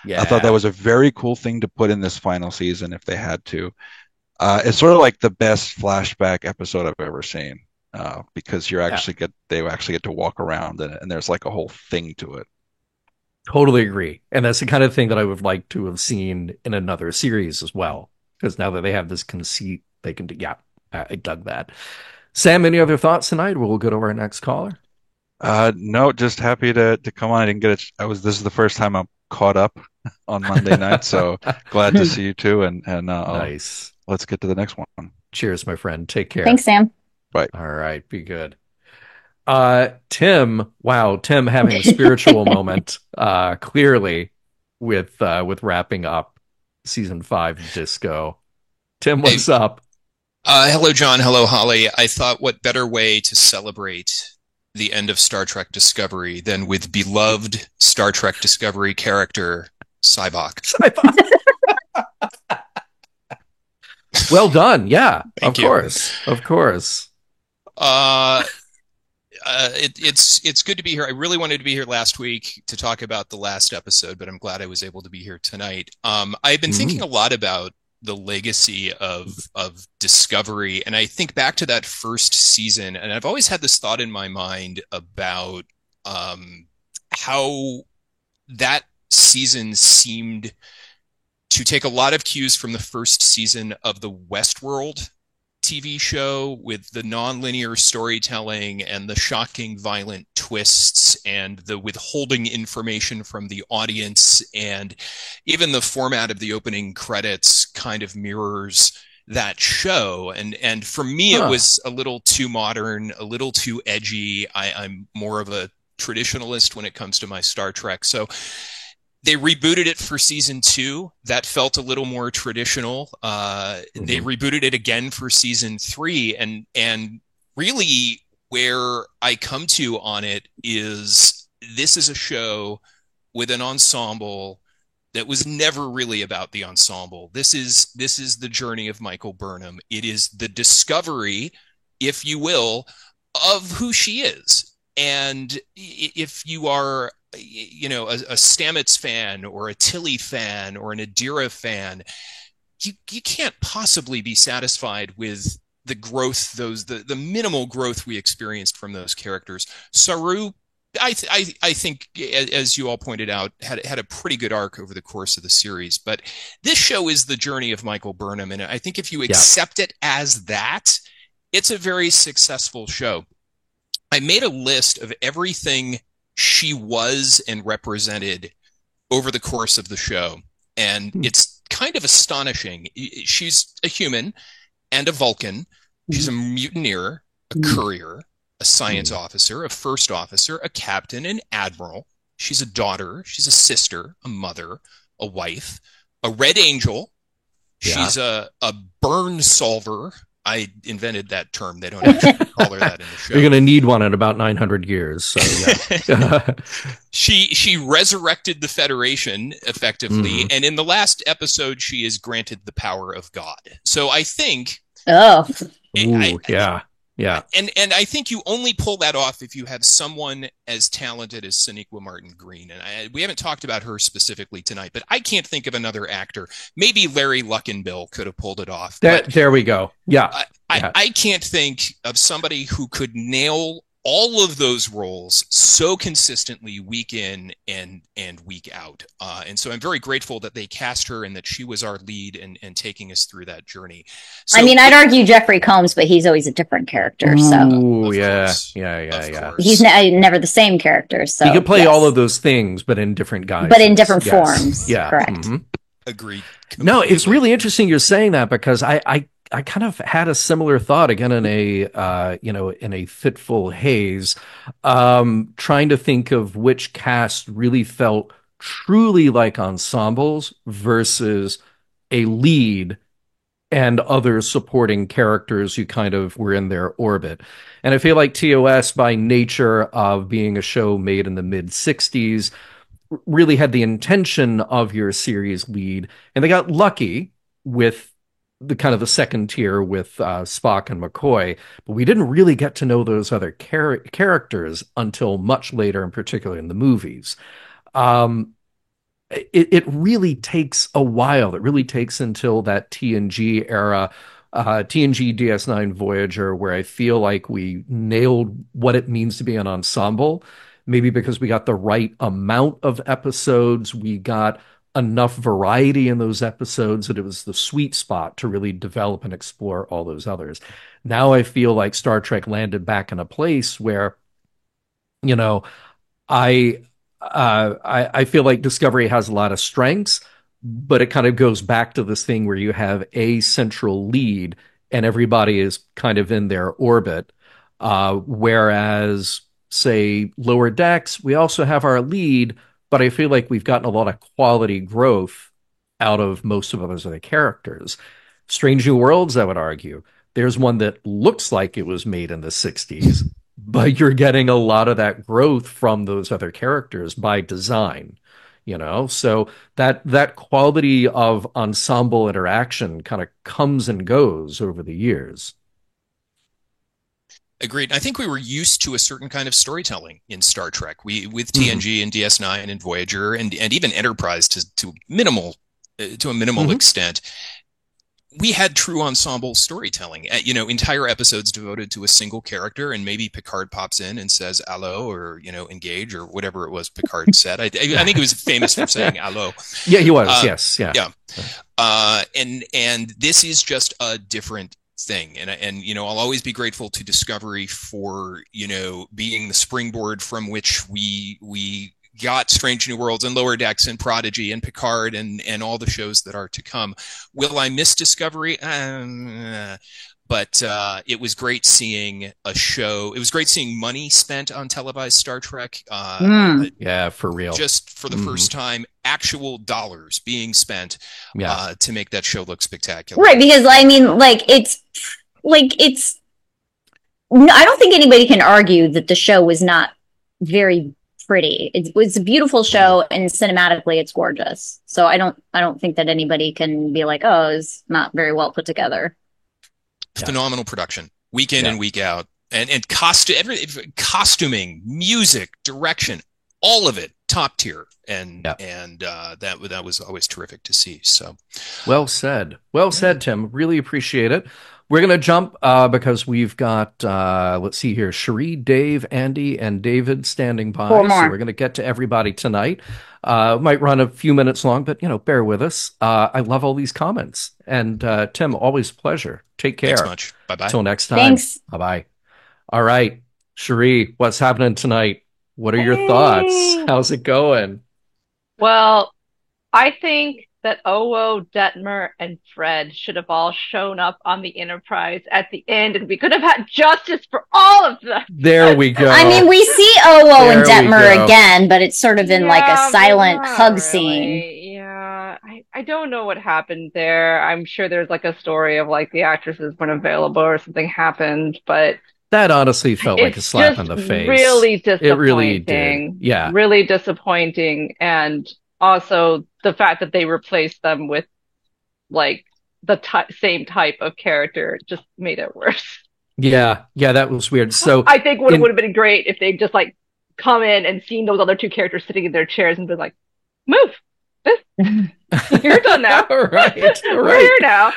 [SPEAKER 2] Yeah.
[SPEAKER 8] I thought that was a very cool thing to put in this final season if they had to. It's sort of like the best flashback episode I've ever seen, because they actually get to walk around and there's like a whole thing to it.
[SPEAKER 2] Totally agree. And that's the kind of thing that I would like to have seen in another series as well. Because now that they have this conceit, they can do, I dug that. Sam, any other thoughts tonight? We'll go to our next caller.
[SPEAKER 8] No, just happy to come on. I didn't get it. This is the first time I'm caught up on Monday night, so glad to see you too. And
[SPEAKER 2] nice.
[SPEAKER 8] Let's get to the next one.
[SPEAKER 2] Cheers, my friend. Take care.
[SPEAKER 3] Thanks, Sam.
[SPEAKER 8] Bye.
[SPEAKER 2] All right. Be good. Tim. Wow. Tim having a spiritual moment, clearly with wrapping up season 5 of Disco. Tim, what's up?
[SPEAKER 9] Hello, John. Hello, Holly. I thought what better way to celebrate the end of Star Trek Discovery than with beloved Star Trek Discovery character Sybok.
[SPEAKER 2] Well done. Yeah,
[SPEAKER 9] Thank
[SPEAKER 2] you. Of course.
[SPEAKER 9] It's good to be here. I really wanted to be here last week to talk about the last episode, but I'm glad I was able to be here tonight. I've been thinking a lot about the legacy of Discovery, and I think back to that first season, and I've always had this thought in my mind about how that season seemed to take a lot of cues from the first season of the Westworld TV show, with the nonlinear storytelling and the shocking violent twists and the withholding information from the audience, and even the format of the opening credits kind of mirrors that show. And for me, it was a little too modern, a little too edgy. I'm more of a traditionalist when it comes to my Star Trek. So they rebooted it for season 2. That felt a little more traditional. They rebooted it again for season 3. And really where I come to on it is this is a show with an ensemble that was never really about the ensemble. This is the journey of Michael Burnham. It is the discovery, if you will, of who she is. And if you are a Stamets fan or a Tilly fan or an Adira fan, you can't possibly be satisfied with the growth, the minimal growth we experienced from those characters. Saru, I think, as you all pointed out, had a pretty good arc over the course of the series. But this show is the journey of Michael Burnham, and I think if you accept it as that, it's a very successful show. I made a list of everything she was and represented over the course of the show, and it's kind of astonishing. She's a human and a Vulcan. She's a mutineer, a courier, a science officer, a first officer, a captain, an admiral. She's a daughter. She's a sister, a mother, a wife, a Red Angel. She's a burn solver. I invented that term. They don't actually call her that in the show.
[SPEAKER 2] You're going to need one in about 900 years. So yeah.
[SPEAKER 9] She resurrected the Federation effectively, and in the last episode, she is granted the power of God. So I think. Yeah. And I think you only pull that off if you have someone as talented as Sonequa Martin Green. And we haven't talked about her specifically tonight, but I can't think of another actor. Maybe Larry Luckinbill could have pulled it off.
[SPEAKER 2] There we go. Yeah.
[SPEAKER 9] I can't think of somebody who could nail all of those roles so consistently week in and week out. And so I'm very grateful that they cast her and that she was our lead and taking us through that journey. So,
[SPEAKER 3] I mean, I'd argue Jeffrey Combs, but he's always a different character.
[SPEAKER 2] Ooh, yeah.
[SPEAKER 3] He's never the same character. So
[SPEAKER 2] he could play all of those things, but in different guises.
[SPEAKER 3] But in different forms.
[SPEAKER 2] Yeah.
[SPEAKER 3] Correct.
[SPEAKER 2] Mm-hmm.
[SPEAKER 9] Agreed.
[SPEAKER 2] No, it's really interesting you're saying that, because I kind of had a similar thought again in a fitful haze, trying to think of which cast really felt truly like ensembles versus a lead and other supporting characters who kind of were in their orbit. And I feel like TOS, by nature of being a show made in the mid 60s, really had the intention of your series lead, and they got lucky with the kind of the second tier with Spock and McCoy, but we didn't really get to know those other characters until much later, in particular in the movies. It really takes a while. It really takes until that TNG era, TNG DS9 Voyager, where I feel like we nailed what it means to be an ensemble. Maybe because we got the right amount of episodes, we got enough variety in those episodes that it was the sweet spot to really develop and explore all those others. Now I feel like Star Trek landed back in a place where, you know, I feel like Discovery has a lot of strengths, but it kind of goes back to this thing where you have a central lead and everybody is kind of in their orbit. Whereas, say, Lower Decks, we also have our lead, but I feel like we've gotten a lot of quality growth out of most of those other characters. Strange New Worlds, I would argue, there's one that looks like it was made in the 60s, but you're getting a lot of that growth from those other characters by design, you know? So that quality of ensemble interaction kind of comes and goes over the years.
[SPEAKER 9] Agreed. I think we were used to a certain kind of storytelling in Star Trek. With TNG and DS9 and Voyager and even Enterprise to a minimal extent, we had true ensemble storytelling. You know, entire episodes devoted to a single character, and maybe Picard pops in and says "allo" or engage or whatever it was Picard said. I think he was famous for saying "allo."
[SPEAKER 2] Yeah, he was. Yes, yeah.
[SPEAKER 9] And this is just a different thing, and you know, I'll always be grateful to Discovery for, you know, being the springboard from which we got Strange New Worlds and Lower Decks and Prodigy and Picard and all the shows that are to come. Will I miss Discovery? But it was great seeing a show. It was great seeing money spent on televised Star Trek.
[SPEAKER 2] Yeah, for real.
[SPEAKER 9] Just for the first time, actual dollars being spent to make that show look spectacular.
[SPEAKER 3] Right, because I mean, it's I don't think anybody can argue that the show was not very pretty. It was a beautiful show, and cinematically it's gorgeous. So I don't think that anybody can be like, oh, it's not very well put together.
[SPEAKER 9] Phenomenal production, week in and week out, and costuming, music, direction, all of it top tier, and that was always terrific to see. So,
[SPEAKER 2] well said, Tim. Really appreciate it. We're gonna jump because we've got let's see here, Cherie, Dave, Andy, and David standing by. So we're gonna get to everybody tonight. Might run a few minutes long, but bear with us. I love all these comments, and Tim, always a pleasure. Take care.
[SPEAKER 9] Thanks much. Bye-bye.
[SPEAKER 2] Till next time.
[SPEAKER 3] Thanks.
[SPEAKER 2] Bye-bye. All right, Cherie, what's happening tonight? What are your thoughts? How's it going?
[SPEAKER 10] Well, I think that Owo, Detmer, and Fred should have all shown up on the Enterprise at the end, and we could have had justice for all of them.
[SPEAKER 2] There we go.
[SPEAKER 3] I mean, we see Owo and Detmer again, but it's sort of in like a silent hug scene.
[SPEAKER 10] Yeah, I don't know what happened there. I'm sure there's like a story of like the actresses weren't available or something happened, but
[SPEAKER 2] that honestly felt like a slap in the face.
[SPEAKER 10] Really disappointing.
[SPEAKER 2] It really did. Yeah.
[SPEAKER 10] Really disappointing. And also the fact that they replaced them with like the same type of character just made it worse.
[SPEAKER 2] Yeah, that was weird. So
[SPEAKER 10] I think would have been great if they just like come in and seen those other two characters sitting in their chairs and been like, move. You're done now.
[SPEAKER 2] All right.
[SPEAKER 10] We're here now.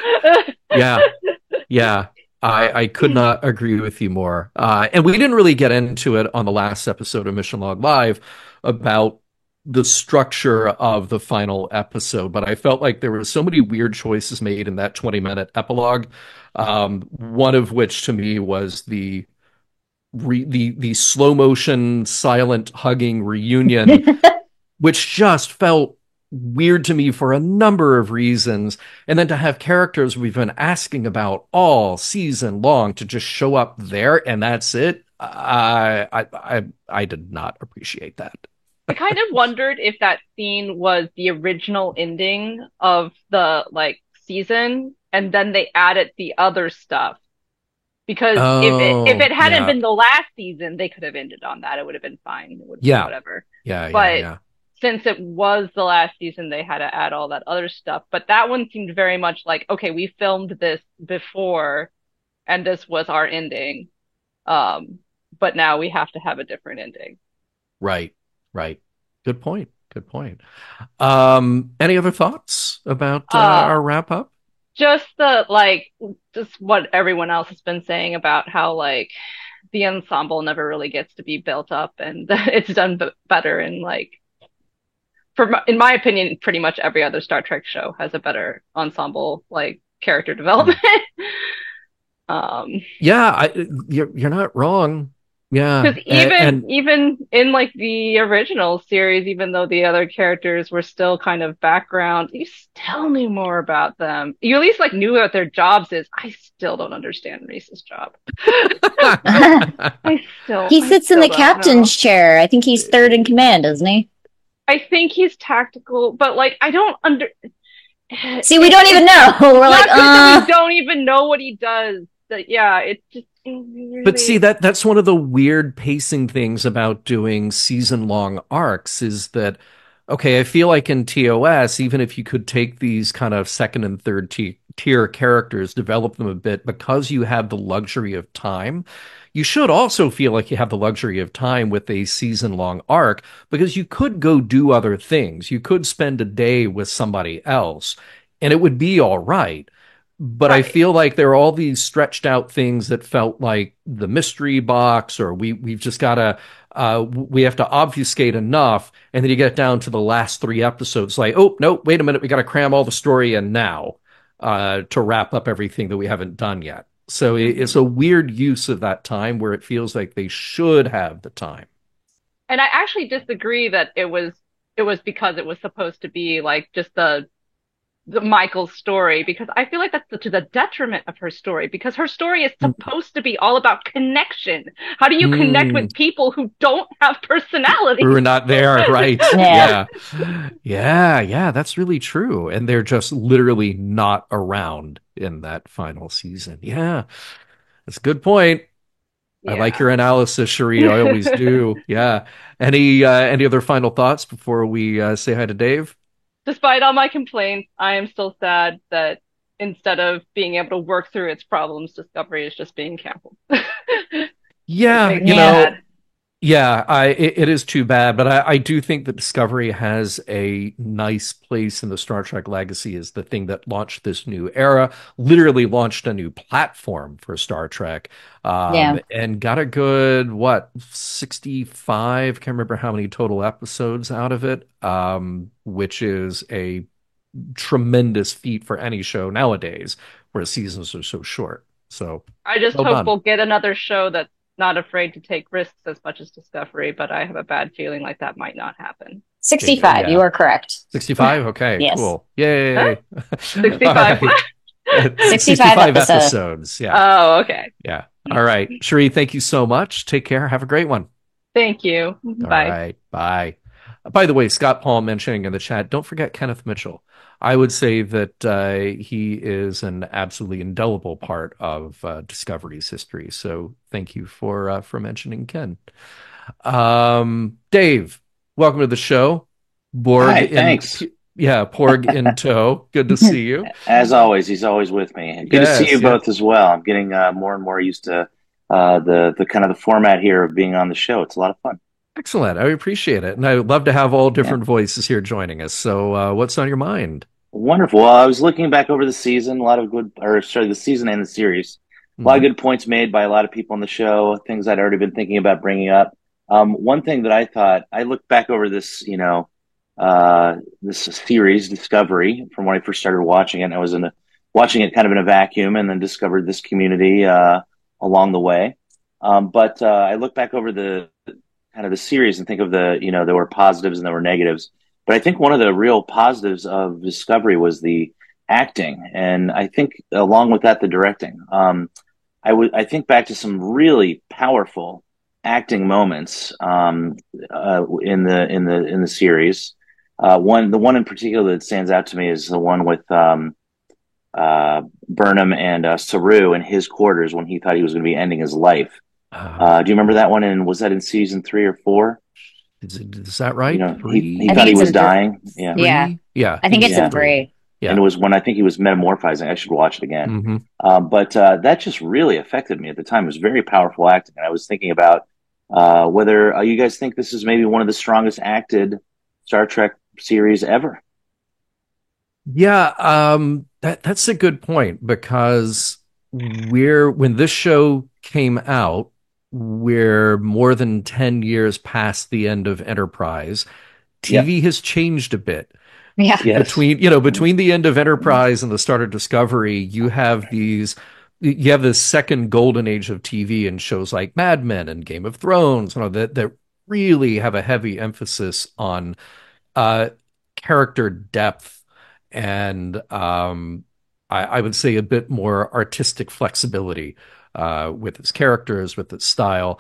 [SPEAKER 2] Yeah. I could not agree with you more. And we didn't really get into it on the last episode of Mission Log Live about the structure of the final episode, but I felt like there were so many weird choices made in that 20-minute epilogue. One of which to me was the slow motion silent hugging reunion, which just felt weird to me for a number of reasons. And then to have characters we've been asking about all season long to just show up there and that's it. I did not appreciate that.
[SPEAKER 10] I kind of wondered if that scene was the original ending of the like season, and then they added the other stuff. Because if it hadn't been the last season, they could have ended on that. It would have been fine. It would have been whatever.
[SPEAKER 2] Yeah.
[SPEAKER 10] since it was the last season, they had to add all that other stuff. But that one seemed very much like, okay, we filmed this before and this was our ending. But now we have to have a different ending.
[SPEAKER 2] Right. Good point. Any other thoughts about our wrap up?
[SPEAKER 10] Just what everyone else has been saying about how like the ensemble never really gets to be built up, and it's done better. And like, in my opinion, pretty much every other Star Trek show has a better ensemble, like character development.
[SPEAKER 2] Yeah, you're not wrong. Yeah,
[SPEAKER 10] because even in like the original series, even though the other characters were still kind of background, you still knew more about them. You at least like knew what their jobs is. I still don't understand Reese's job.
[SPEAKER 3] He sits in the captain's chair. I think he's third in command, isn't he?
[SPEAKER 10] I think he's tactical, but like I don't
[SPEAKER 3] See, we don't even know. We're like,
[SPEAKER 10] we don't even know what he does. Yeah, it's just.
[SPEAKER 2] But see, that's one of the weird pacing things about doing season-long arcs is that, okay, I feel like in TOS, even if you could take these kind of second and third tier characters, develop them a bit, because you have the luxury of time, you should also feel like you have the luxury of time with a season-long arc, because you could go do other things. You could spend a day with somebody else, and it would be all right. But right. I feel like there are all these stretched out things that felt like the mystery box, or we've just got to, we have to obfuscate enough. And then you get down to the last 3 episodes, like, oh, no, wait a minute. We got to cram all the story in now to wrap up everything that we haven't done yet. So it's a weird use of that time where it feels like they should have the time.
[SPEAKER 10] And I actually disagree that it was because it was supposed to be like just the Michael's story, because I feel like that's to the detriment of her story, because her story is supposed to be all about connection. How do you connect with people who don't have personality?
[SPEAKER 2] Who are not there, right? Yeah, that's really true. And they're just literally not around in that final season. Yeah, that's a good point. Yeah. I like your analysis, Cherie. I always do. Yeah. Any other final thoughts before we say hi to Dave?
[SPEAKER 10] Despite all my complaints, I am still sad that instead of being able to work through its problems, Discovery is just being canceled.
[SPEAKER 2] Yeah, it is too bad, but I do think that Discovery has a nice place in the Star Trek legacy as the thing that launched this new era, literally launched a new platform for Star Trek, and got a good, 65, can't remember how many total episodes out of it, which is a tremendous feat for any show nowadays, where seasons are so short. So
[SPEAKER 10] I just hope we'll get another show that's not afraid to take risks as much as Discovery, but I have a bad feeling like that might not happen.
[SPEAKER 3] 65, you are correct.
[SPEAKER 2] 65? Okay, yes. Cool. Yay.
[SPEAKER 10] 65.
[SPEAKER 2] 65 episodes. Yeah.
[SPEAKER 10] Oh, okay.
[SPEAKER 2] Yeah. All right. Cherie, thank you so much. Take care. Have a great one.
[SPEAKER 10] Thank you. Bye.
[SPEAKER 2] All right. Bye. By the way, Scott Paul mentioning in the chat, don't forget Kenneth Mitchell. I would say that he is an absolutely indelible part of Discovery's history. So thank you for mentioning Ken. Dave, welcome to the show. Borg.
[SPEAKER 11] Hi, thanks.
[SPEAKER 2] Porg in tow. Good to see you.
[SPEAKER 11] As always, he's always with me. Good to see you both as well. I'm getting more and more used to the kind of the format here of being on the show. It's a lot of fun.
[SPEAKER 2] Excellent. I appreciate it. And I would love to have all different voices here joining us. So what's on your mind?
[SPEAKER 11] Wonderful. Well, I was looking back over the season, the season and the series. A lot of good points made by a lot of people on the show, things I'd already been thinking about bringing up. One thing that I looked back over this, this series, Discovery, from when I first started watching it. I was watching it kind of in a vacuum, and then discovered this community along the way. But I look back over the kind of the series and think of there were positives and there were negatives. But I think one of the real positives of Discovery was the acting, and I think along with that, the directing. I think back to some really powerful acting moments in the series. The one in particular that stands out to me is the one with Burnham and Saru in his quarters when he thought he was going to be ending his life. Do you remember that one? And was that in season 3 or 4?
[SPEAKER 2] Is that right?
[SPEAKER 11] You know, he
[SPEAKER 3] I
[SPEAKER 11] thought
[SPEAKER 3] think
[SPEAKER 11] he
[SPEAKER 3] it's
[SPEAKER 11] was
[SPEAKER 3] in
[SPEAKER 11] dying. Yeah.
[SPEAKER 3] Yeah.
[SPEAKER 2] Yeah.
[SPEAKER 3] I think it's
[SPEAKER 11] Yeah.
[SPEAKER 3] in 3.
[SPEAKER 2] Yeah.
[SPEAKER 11] And it was when I think he was metamorphizing. I should watch it again. But that just really affected me at the time. It was very powerful acting. And I was thinking about whether you guys think this is maybe one of the strongest acted Star Trek series ever.
[SPEAKER 2] Yeah, that's a good point, because when this show came out, we're more than 10 years past the end of Enterprise. TV has changed a bit.
[SPEAKER 3] Yeah.
[SPEAKER 11] Yes.
[SPEAKER 2] Between the end of Enterprise and the start of Discovery, you have this second golden age of TV and shows like Mad Men and Game of Thrones, that really have a heavy emphasis on character depth and I would say a bit more artistic flexibility with its characters, with its style.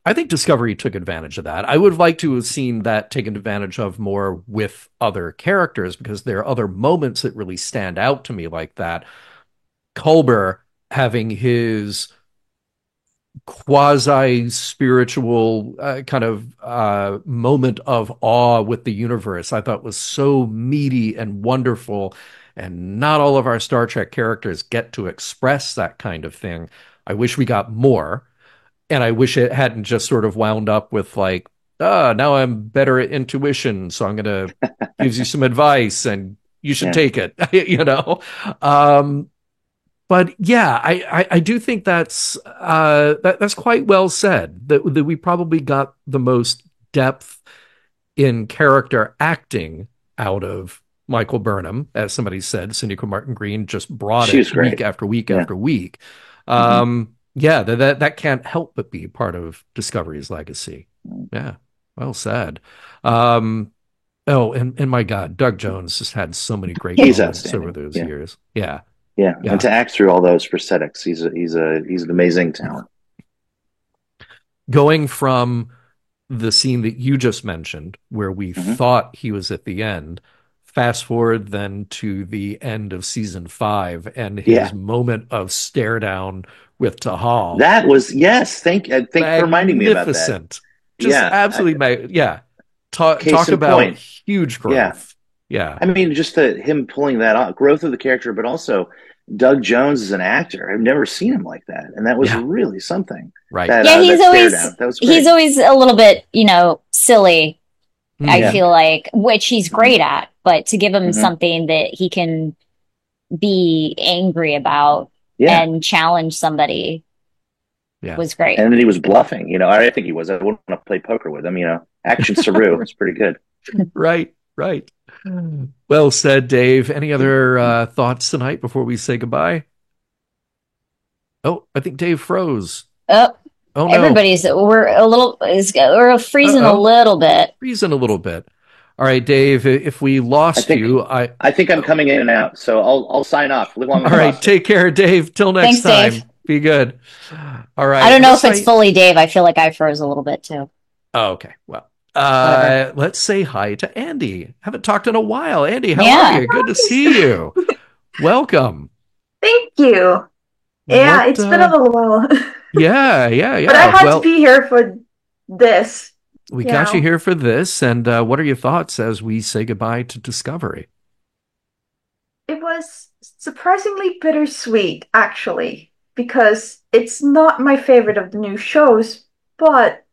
[SPEAKER 2] I think Discovery took advantage of that. I would have liked to have seen that taken advantage of more with other characters, because there are other moments that really stand out to me like that. Culber having his quasi-spiritual kind of moment of awe with the universe, I thought was so meaty and wonderful, and not all of our Star Trek characters get to express that kind of thing. I wish we got more, and I wish it hadn't just sort of wound up with like, now I'm better at intuition, so I'm going to give you some advice and you should take it, But yeah, I do think that's quite well said, that we probably got the most depth in character acting out of Michael Burnham. As somebody said, Sonequa Martin Green just brought it week after week after week. That can't help but be part of Discovery's legacy. Yeah, well said. And my God, Doug Jones just had so many great moments over those years. Yeah,
[SPEAKER 11] and to act through all those prosthetics, he's an amazing talent.
[SPEAKER 2] Going from the scene that you just mentioned, where we thought he was at the end, fast forward then to the end of season 5 and his moment of stare down with Tahal.
[SPEAKER 11] That was thank you for reminding me about that.
[SPEAKER 2] Just absolutely, Talk about point. Huge growth. Yeah.
[SPEAKER 11] I mean, just him pulling that off, growth of the character, but also Doug Jones as an actor. I've never seen him like that, and that was really something.
[SPEAKER 2] Right.
[SPEAKER 3] He's always a little bit, silly. I feel like, which he's great at, but to give him something that he can be angry about and challenge somebody was great.
[SPEAKER 11] And then he was bluffing. I think he was. I wouldn't want to play poker with him. Action Saru. It's pretty good.
[SPEAKER 2] Right. Well said, Dave. Any other thoughts tonight before we say goodbye? Oh, I think Dave froze.
[SPEAKER 3] Oh no. We're freezing a little bit.
[SPEAKER 2] Freezing a little bit. All right, Dave, if we lost you,
[SPEAKER 11] I think I'm coming in and out, so I'll sign off. All
[SPEAKER 2] right, take care, Dave. Till next time. Dave. Be good. All right.
[SPEAKER 3] I don't know if it's fully Dave. I feel like I froze a little bit too.
[SPEAKER 2] Oh, okay. Well, let's say hi to Andy. Haven't talked in a while. Andy, how are you? Good to see you. Welcome.
[SPEAKER 12] Thank you. Yeah, it's been a little while.
[SPEAKER 2] Yeah.
[SPEAKER 12] But I had to be here for this.
[SPEAKER 2] We got you here for this. And what are your thoughts as we say goodbye to Discovery?
[SPEAKER 12] It was surprisingly bittersweet, actually, because it's not my favorite of the new shows, but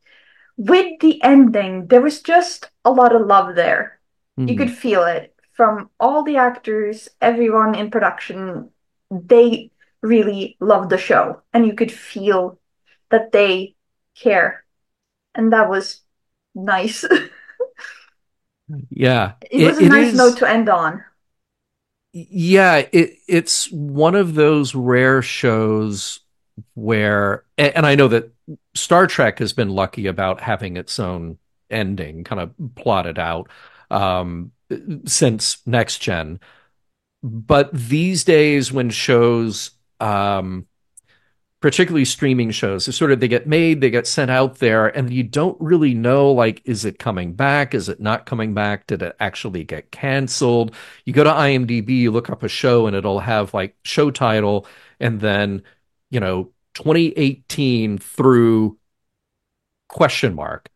[SPEAKER 12] with the ending, there was just a lot of love there. You could feel it from all the actors, everyone in production. They really loved the show, and you could feel that they care. And that was nice.
[SPEAKER 2] Yeah.
[SPEAKER 12] It was a nice note to end on.
[SPEAKER 2] Yeah, it's one of those rare shows where, and I know that Star Trek has been lucky about having its own ending kind of plotted out since Next Gen. But these days when shows, particularly streaming shows, they get made, they get sent out there, and you don't really know, like, is it coming back? Is it not coming back? Did it actually get canceled? You go to IMDb, you look up a show, and it'll have like show title, and then, 2018 through question mark.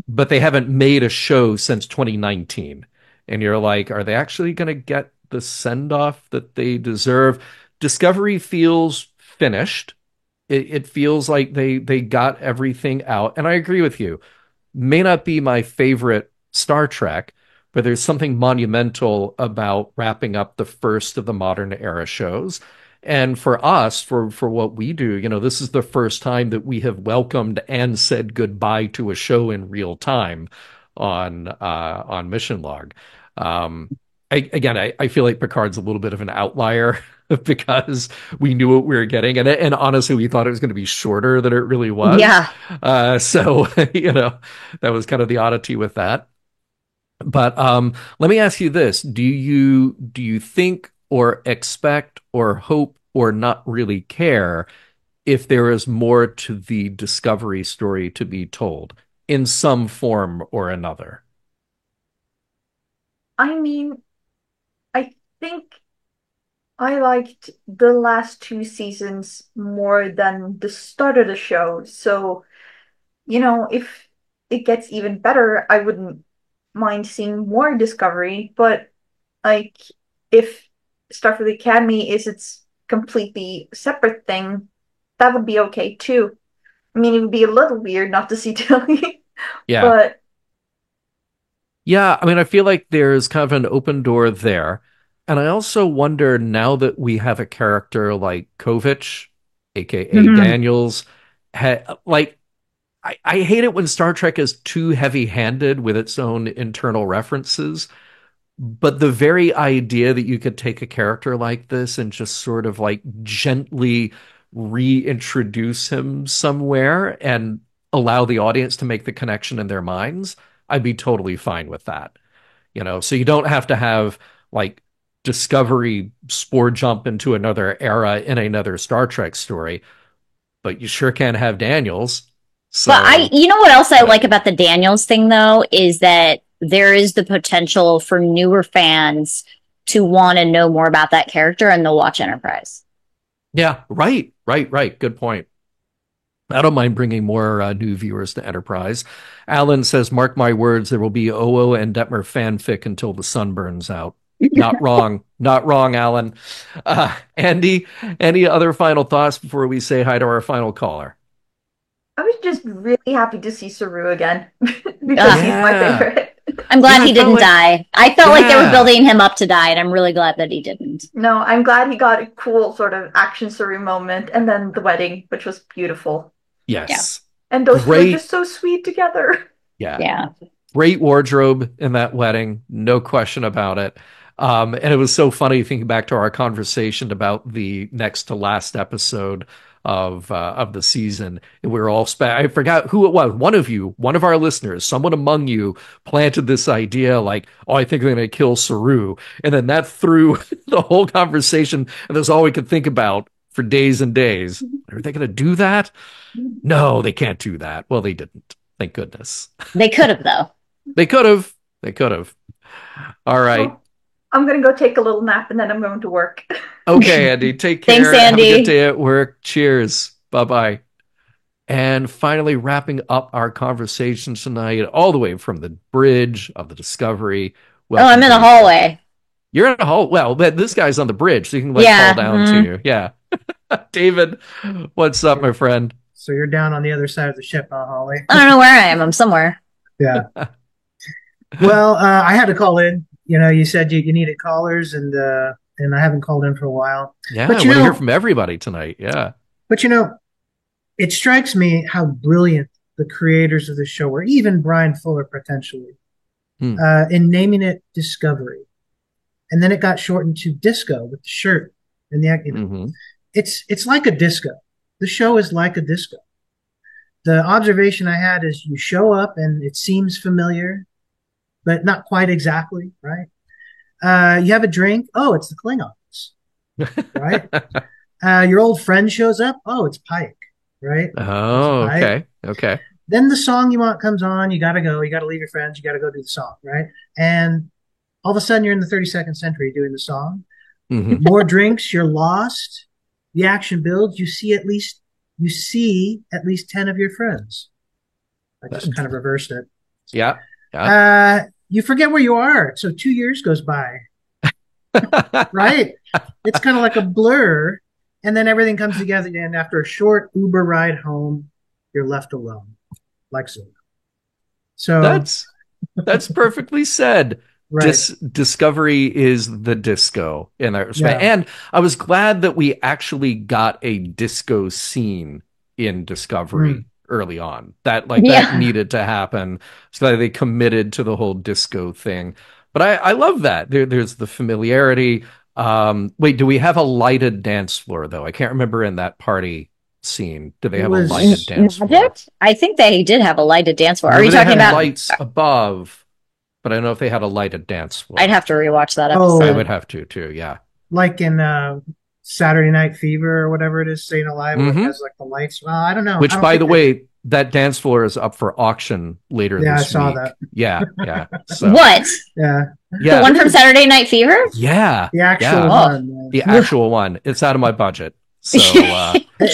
[SPEAKER 2] but they haven't made a show since 2019. And you're like, are they actually going to get the send-off that they deserve? Discovery feels finished. It feels like they got everything out. And I agree with you. May not be my favorite Star Trek, but there's something monumental about wrapping up the first of the modern era shows. And for us, for what we do, this is the first time that we have welcomed and said goodbye to a show in real time on Mission Log. I feel like Picard's a little bit of an outlier because we knew what we were getting, and honestly, we thought it was going to be shorter than it really was.
[SPEAKER 3] Yeah.
[SPEAKER 2] So that was kind of the oddity with that. But let me ask you this: do you think or expect or hope or not really care if there is more to the Discovery story to be told in some form or another?
[SPEAKER 12] I mean, I think I liked the last two seasons more than the start of the show. So, if it gets even better, I wouldn't mind seeing more Discovery. But like, if Starfleet Academy is its completely separate thing, that would be okay too. I mean, it would be a little weird not to see Tilly.
[SPEAKER 2] Yeah.
[SPEAKER 12] But
[SPEAKER 2] yeah, I mean, I feel like there's kind of an open door there. And I also wonder, now that we have a character like Kovich, aka Daniels, I hate it when Star Trek is too heavy-handed with its own internal references. But the very idea that you could take a character like this and just sort of like gently reintroduce him somewhere and allow the audience to make the connection in their minds, I'd be totally fine with that. So you don't have to have like Discovery spore jump into another era in another Star Trek story, but you sure can have Daniels. So,
[SPEAKER 3] but what else I like about the Daniels thing though is that there is the potential for newer fans to want to know more about that character, and they'll watch Enterprise.
[SPEAKER 2] Yeah, right. Good point. I don't mind bringing more new viewers to Enterprise. Alan says, mark my words, there will be Oo and Detmer fanfic until the sun burns out. Not wrong. Not wrong, Alan. Andy, any other final thoughts before we say hi to our final caller?
[SPEAKER 12] I was just really happy to see Saru again because he's my favorite.
[SPEAKER 3] I'm glad he didn't die. I felt like they were building him up to die, and I'm really glad that he didn't.
[SPEAKER 12] No, I'm glad he got a cool sort of action Saru moment, and then the wedding, which was beautiful.
[SPEAKER 2] Yes.
[SPEAKER 12] Yeah. And those two are just so sweet together.
[SPEAKER 2] Yeah. Great wardrobe in that wedding, no question about it. And it was so funny thinking back to our conversation about the next to last episode of the season. And we were all I forgot who it was. One of our listeners, someone among you planted this idea like, oh, I think they're going to kill Saru. And then that threw the whole conversation. And that's all we could think about for days and days. Are they going to do that? No, they can't do that. Well, they didn't. Thank goodness.
[SPEAKER 3] They could have, though.
[SPEAKER 2] They could have. All right.
[SPEAKER 12] Well, I'm going to go take a little nap and then I'm going to work.
[SPEAKER 2] Okay, Andy. Take care.
[SPEAKER 3] Thanks, Andy.
[SPEAKER 2] Have a good day at work. Cheers. Bye-bye. And finally, wrapping up our conversation tonight, all the way from the bridge of the Discovery.
[SPEAKER 3] I'm in the hallway.
[SPEAKER 2] You're in a hall. Well, this guy's on the bridge, so you can fall down to you. Yeah. David, what's up, my friend?
[SPEAKER 13] So you're down on the other side of the ship, huh, Holly?
[SPEAKER 3] I don't know where I am. I'm somewhere.
[SPEAKER 13] Yeah. Well, I had to call in. You said you needed callers, and I haven't called in for a while.
[SPEAKER 2] Yeah, I want to hear from everybody tonight. Yeah.
[SPEAKER 13] But it strikes me how brilliant the creators of the show were, even Brian Fuller potentially, in naming it Discovery. And then it got shortened to Disco with the shirt and the It's like a disco. The show is like a disco. The observation I had is you show up and it seems familiar, but not quite exactly, right? You have a drink. Oh, it's the Klingons, right? Your old friend shows up. Oh, it's Pike, right?
[SPEAKER 2] Oh, Pike. Okay.
[SPEAKER 13] Then the song you want comes on. You got to go. You got to leave your friends. You got to go do the song, right? And all of a sudden, you're in the 32nd century doing the song. More drinks. You're lost. The action builds. You see at least 10 of your friends. I just kind of reversed it.
[SPEAKER 2] Yeah. Yeah.
[SPEAKER 13] You forget where you are. So 2 years goes by. Right? It's kind of like a blur. And then everything comes together. And after a short Uber ride home, you're left alone. Like so. So
[SPEAKER 2] that's perfectly said.
[SPEAKER 13] Right.
[SPEAKER 2] Discovery is the disco in that respect. Yeah. And I was glad that we actually got a disco scene in Discovery early on. That needed to happen. So they committed to the whole disco thing. But I love that. There's the familiarity. Wait, do we have a lighted dance floor though? I can't remember in that party scene. Do they have a lighted dance floor?
[SPEAKER 3] I think they did have a lighted dance floor. Are you talking about
[SPEAKER 2] lights above? But I don't know if they had a lighted dance floor.
[SPEAKER 3] I'd have to rewatch that episode.
[SPEAKER 2] I would have to too, yeah.
[SPEAKER 13] Like in Saturday Night Fever or whatever it is, Staying Alive, where it has like the lights. Well, I don't know.
[SPEAKER 2] Which, by the way, that dance floor is up for auction later this week. Yeah, I saw that. Yeah. So.
[SPEAKER 3] What?
[SPEAKER 13] Yeah.
[SPEAKER 3] The one from Saturday Night Fever?
[SPEAKER 2] Yeah.
[SPEAKER 13] The actual one.
[SPEAKER 2] The actual one. It's out of my budget. So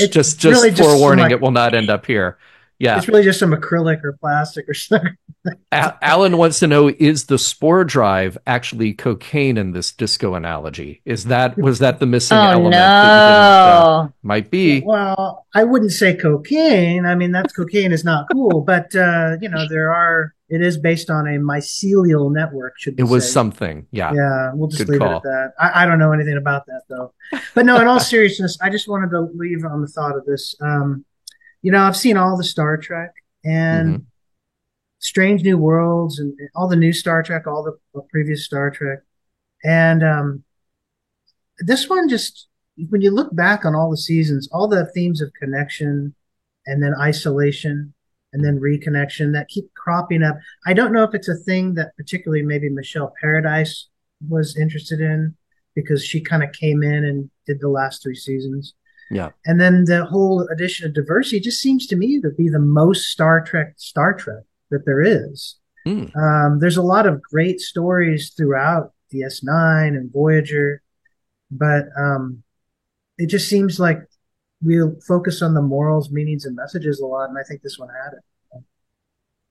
[SPEAKER 2] just really forewarning, it will not end up here. Yeah.
[SPEAKER 13] It's really just some acrylic or plastic or something.
[SPEAKER 2] Alan wants to know, is the spore drive actually cocaine in this disco analogy? Was that the missing element?
[SPEAKER 3] No.
[SPEAKER 2] Might be.
[SPEAKER 13] Well, I wouldn't say cocaine. I mean, cocaine is not cool, but it is based on a mycelial network, should we say.
[SPEAKER 2] It was something. Yeah.
[SPEAKER 13] Yeah. We'll just leave it at that. I don't know anything about that though. But no, in all seriousness, I just wanted to leave on the thought of this. I've seen all the Star Trek and Strange New Worlds and all the new Star Trek, all the previous Star Trek. And this one just, when you look back on all the seasons, all the themes of connection and then isolation and then reconnection that keep cropping up. I don't know if it's a thing that particularly maybe Michelle Paradise was interested in because she kind of came in and did the last 3 seasons.
[SPEAKER 2] Yeah.
[SPEAKER 13] And then the whole addition of diversity just seems to me to be the most Star Trek that there is. There's a lot of great stories throughout DS9 and Voyager, but it just seems like we'll focus on the morals, meanings, and messages a lot, and I think this one had it.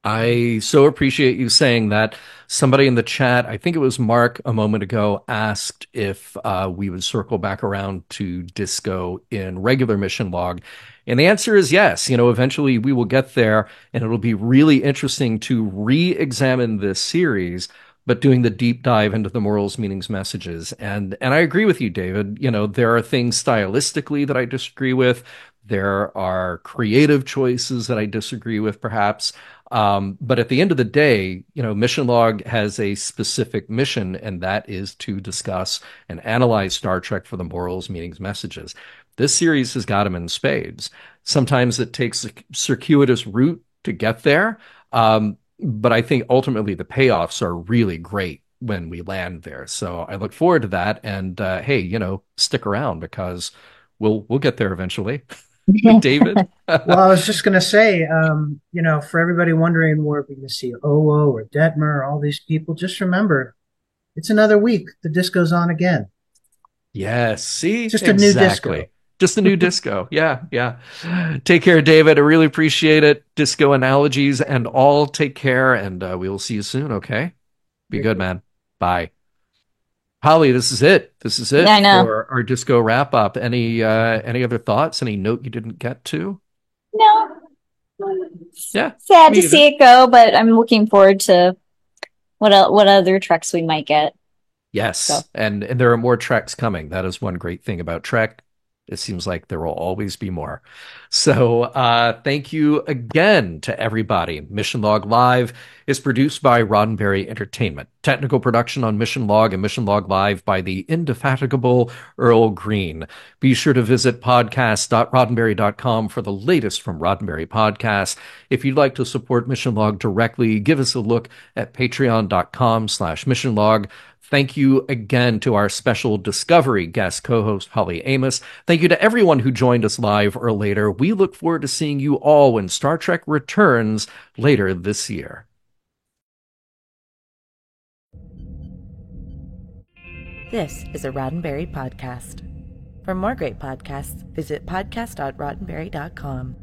[SPEAKER 2] I so appreciate you saying that. Somebody in the chat, I think it was Mark a moment ago, asked if we would circle back around to disco in regular mission log. And the answer is yes. Eventually we will get there, and it'll be really interesting to re-examine this series, but doing the deep dive into the morals, meanings, messages. And I agree with you, David. There are things stylistically that I disagree with. There are creative choices that I disagree with, perhaps. But at the end of the day, Mission Log has a specific mission, and that is to discuss and analyze Star Trek for the morals, meanings, messages. This series has got them in spades. Sometimes it takes a circuitous route to get there. But I think ultimately the payoffs are really great when we land there. So I look forward to that. And hey, stick around because we'll get there eventually. David?
[SPEAKER 13] Well, I was just going to say, for everybody wondering where we're going to see Owo or Detmer or all these people, just remember, it's another week. The disco's on again.
[SPEAKER 2] Yes. See?
[SPEAKER 13] Just a new disco.
[SPEAKER 2] Just a new disco. Yeah. Take care, David. I really appreciate it. Disco analogies and all. Take care, and we will see you soon, okay? Be good, man. Bye. Holly, this is it.
[SPEAKER 3] Yeah, I know.
[SPEAKER 2] For our disco wrap up. Any other thoughts? Any note you didn't get to?
[SPEAKER 3] No.
[SPEAKER 2] Yeah.
[SPEAKER 3] Sad to see it go, but I'm looking forward to what other Treks we might get.
[SPEAKER 2] Yes, so. And there are more Treks coming. That is one great thing about Trek. It seems like there will always be more. So thank you again to everybody. Mission Log Live is produced by Roddenberry Entertainment. Technical production on Mission Log and Mission Log Live by the indefatigable Earl Green. Be sure to visit podcast.roddenberry.com for the latest from Roddenberry Podcasts. If you'd like to support Mission Log directly, give us a look at patreon.com/missionlog. Thank you again to our special Discovery guest co-host, Holly Amos. Thank you to everyone who joined us live or later. We look forward to seeing you all when Star Trek returns later this year.
[SPEAKER 1] This is a Roddenberry podcast. For more great podcasts, visit podcast.roddenberry.com.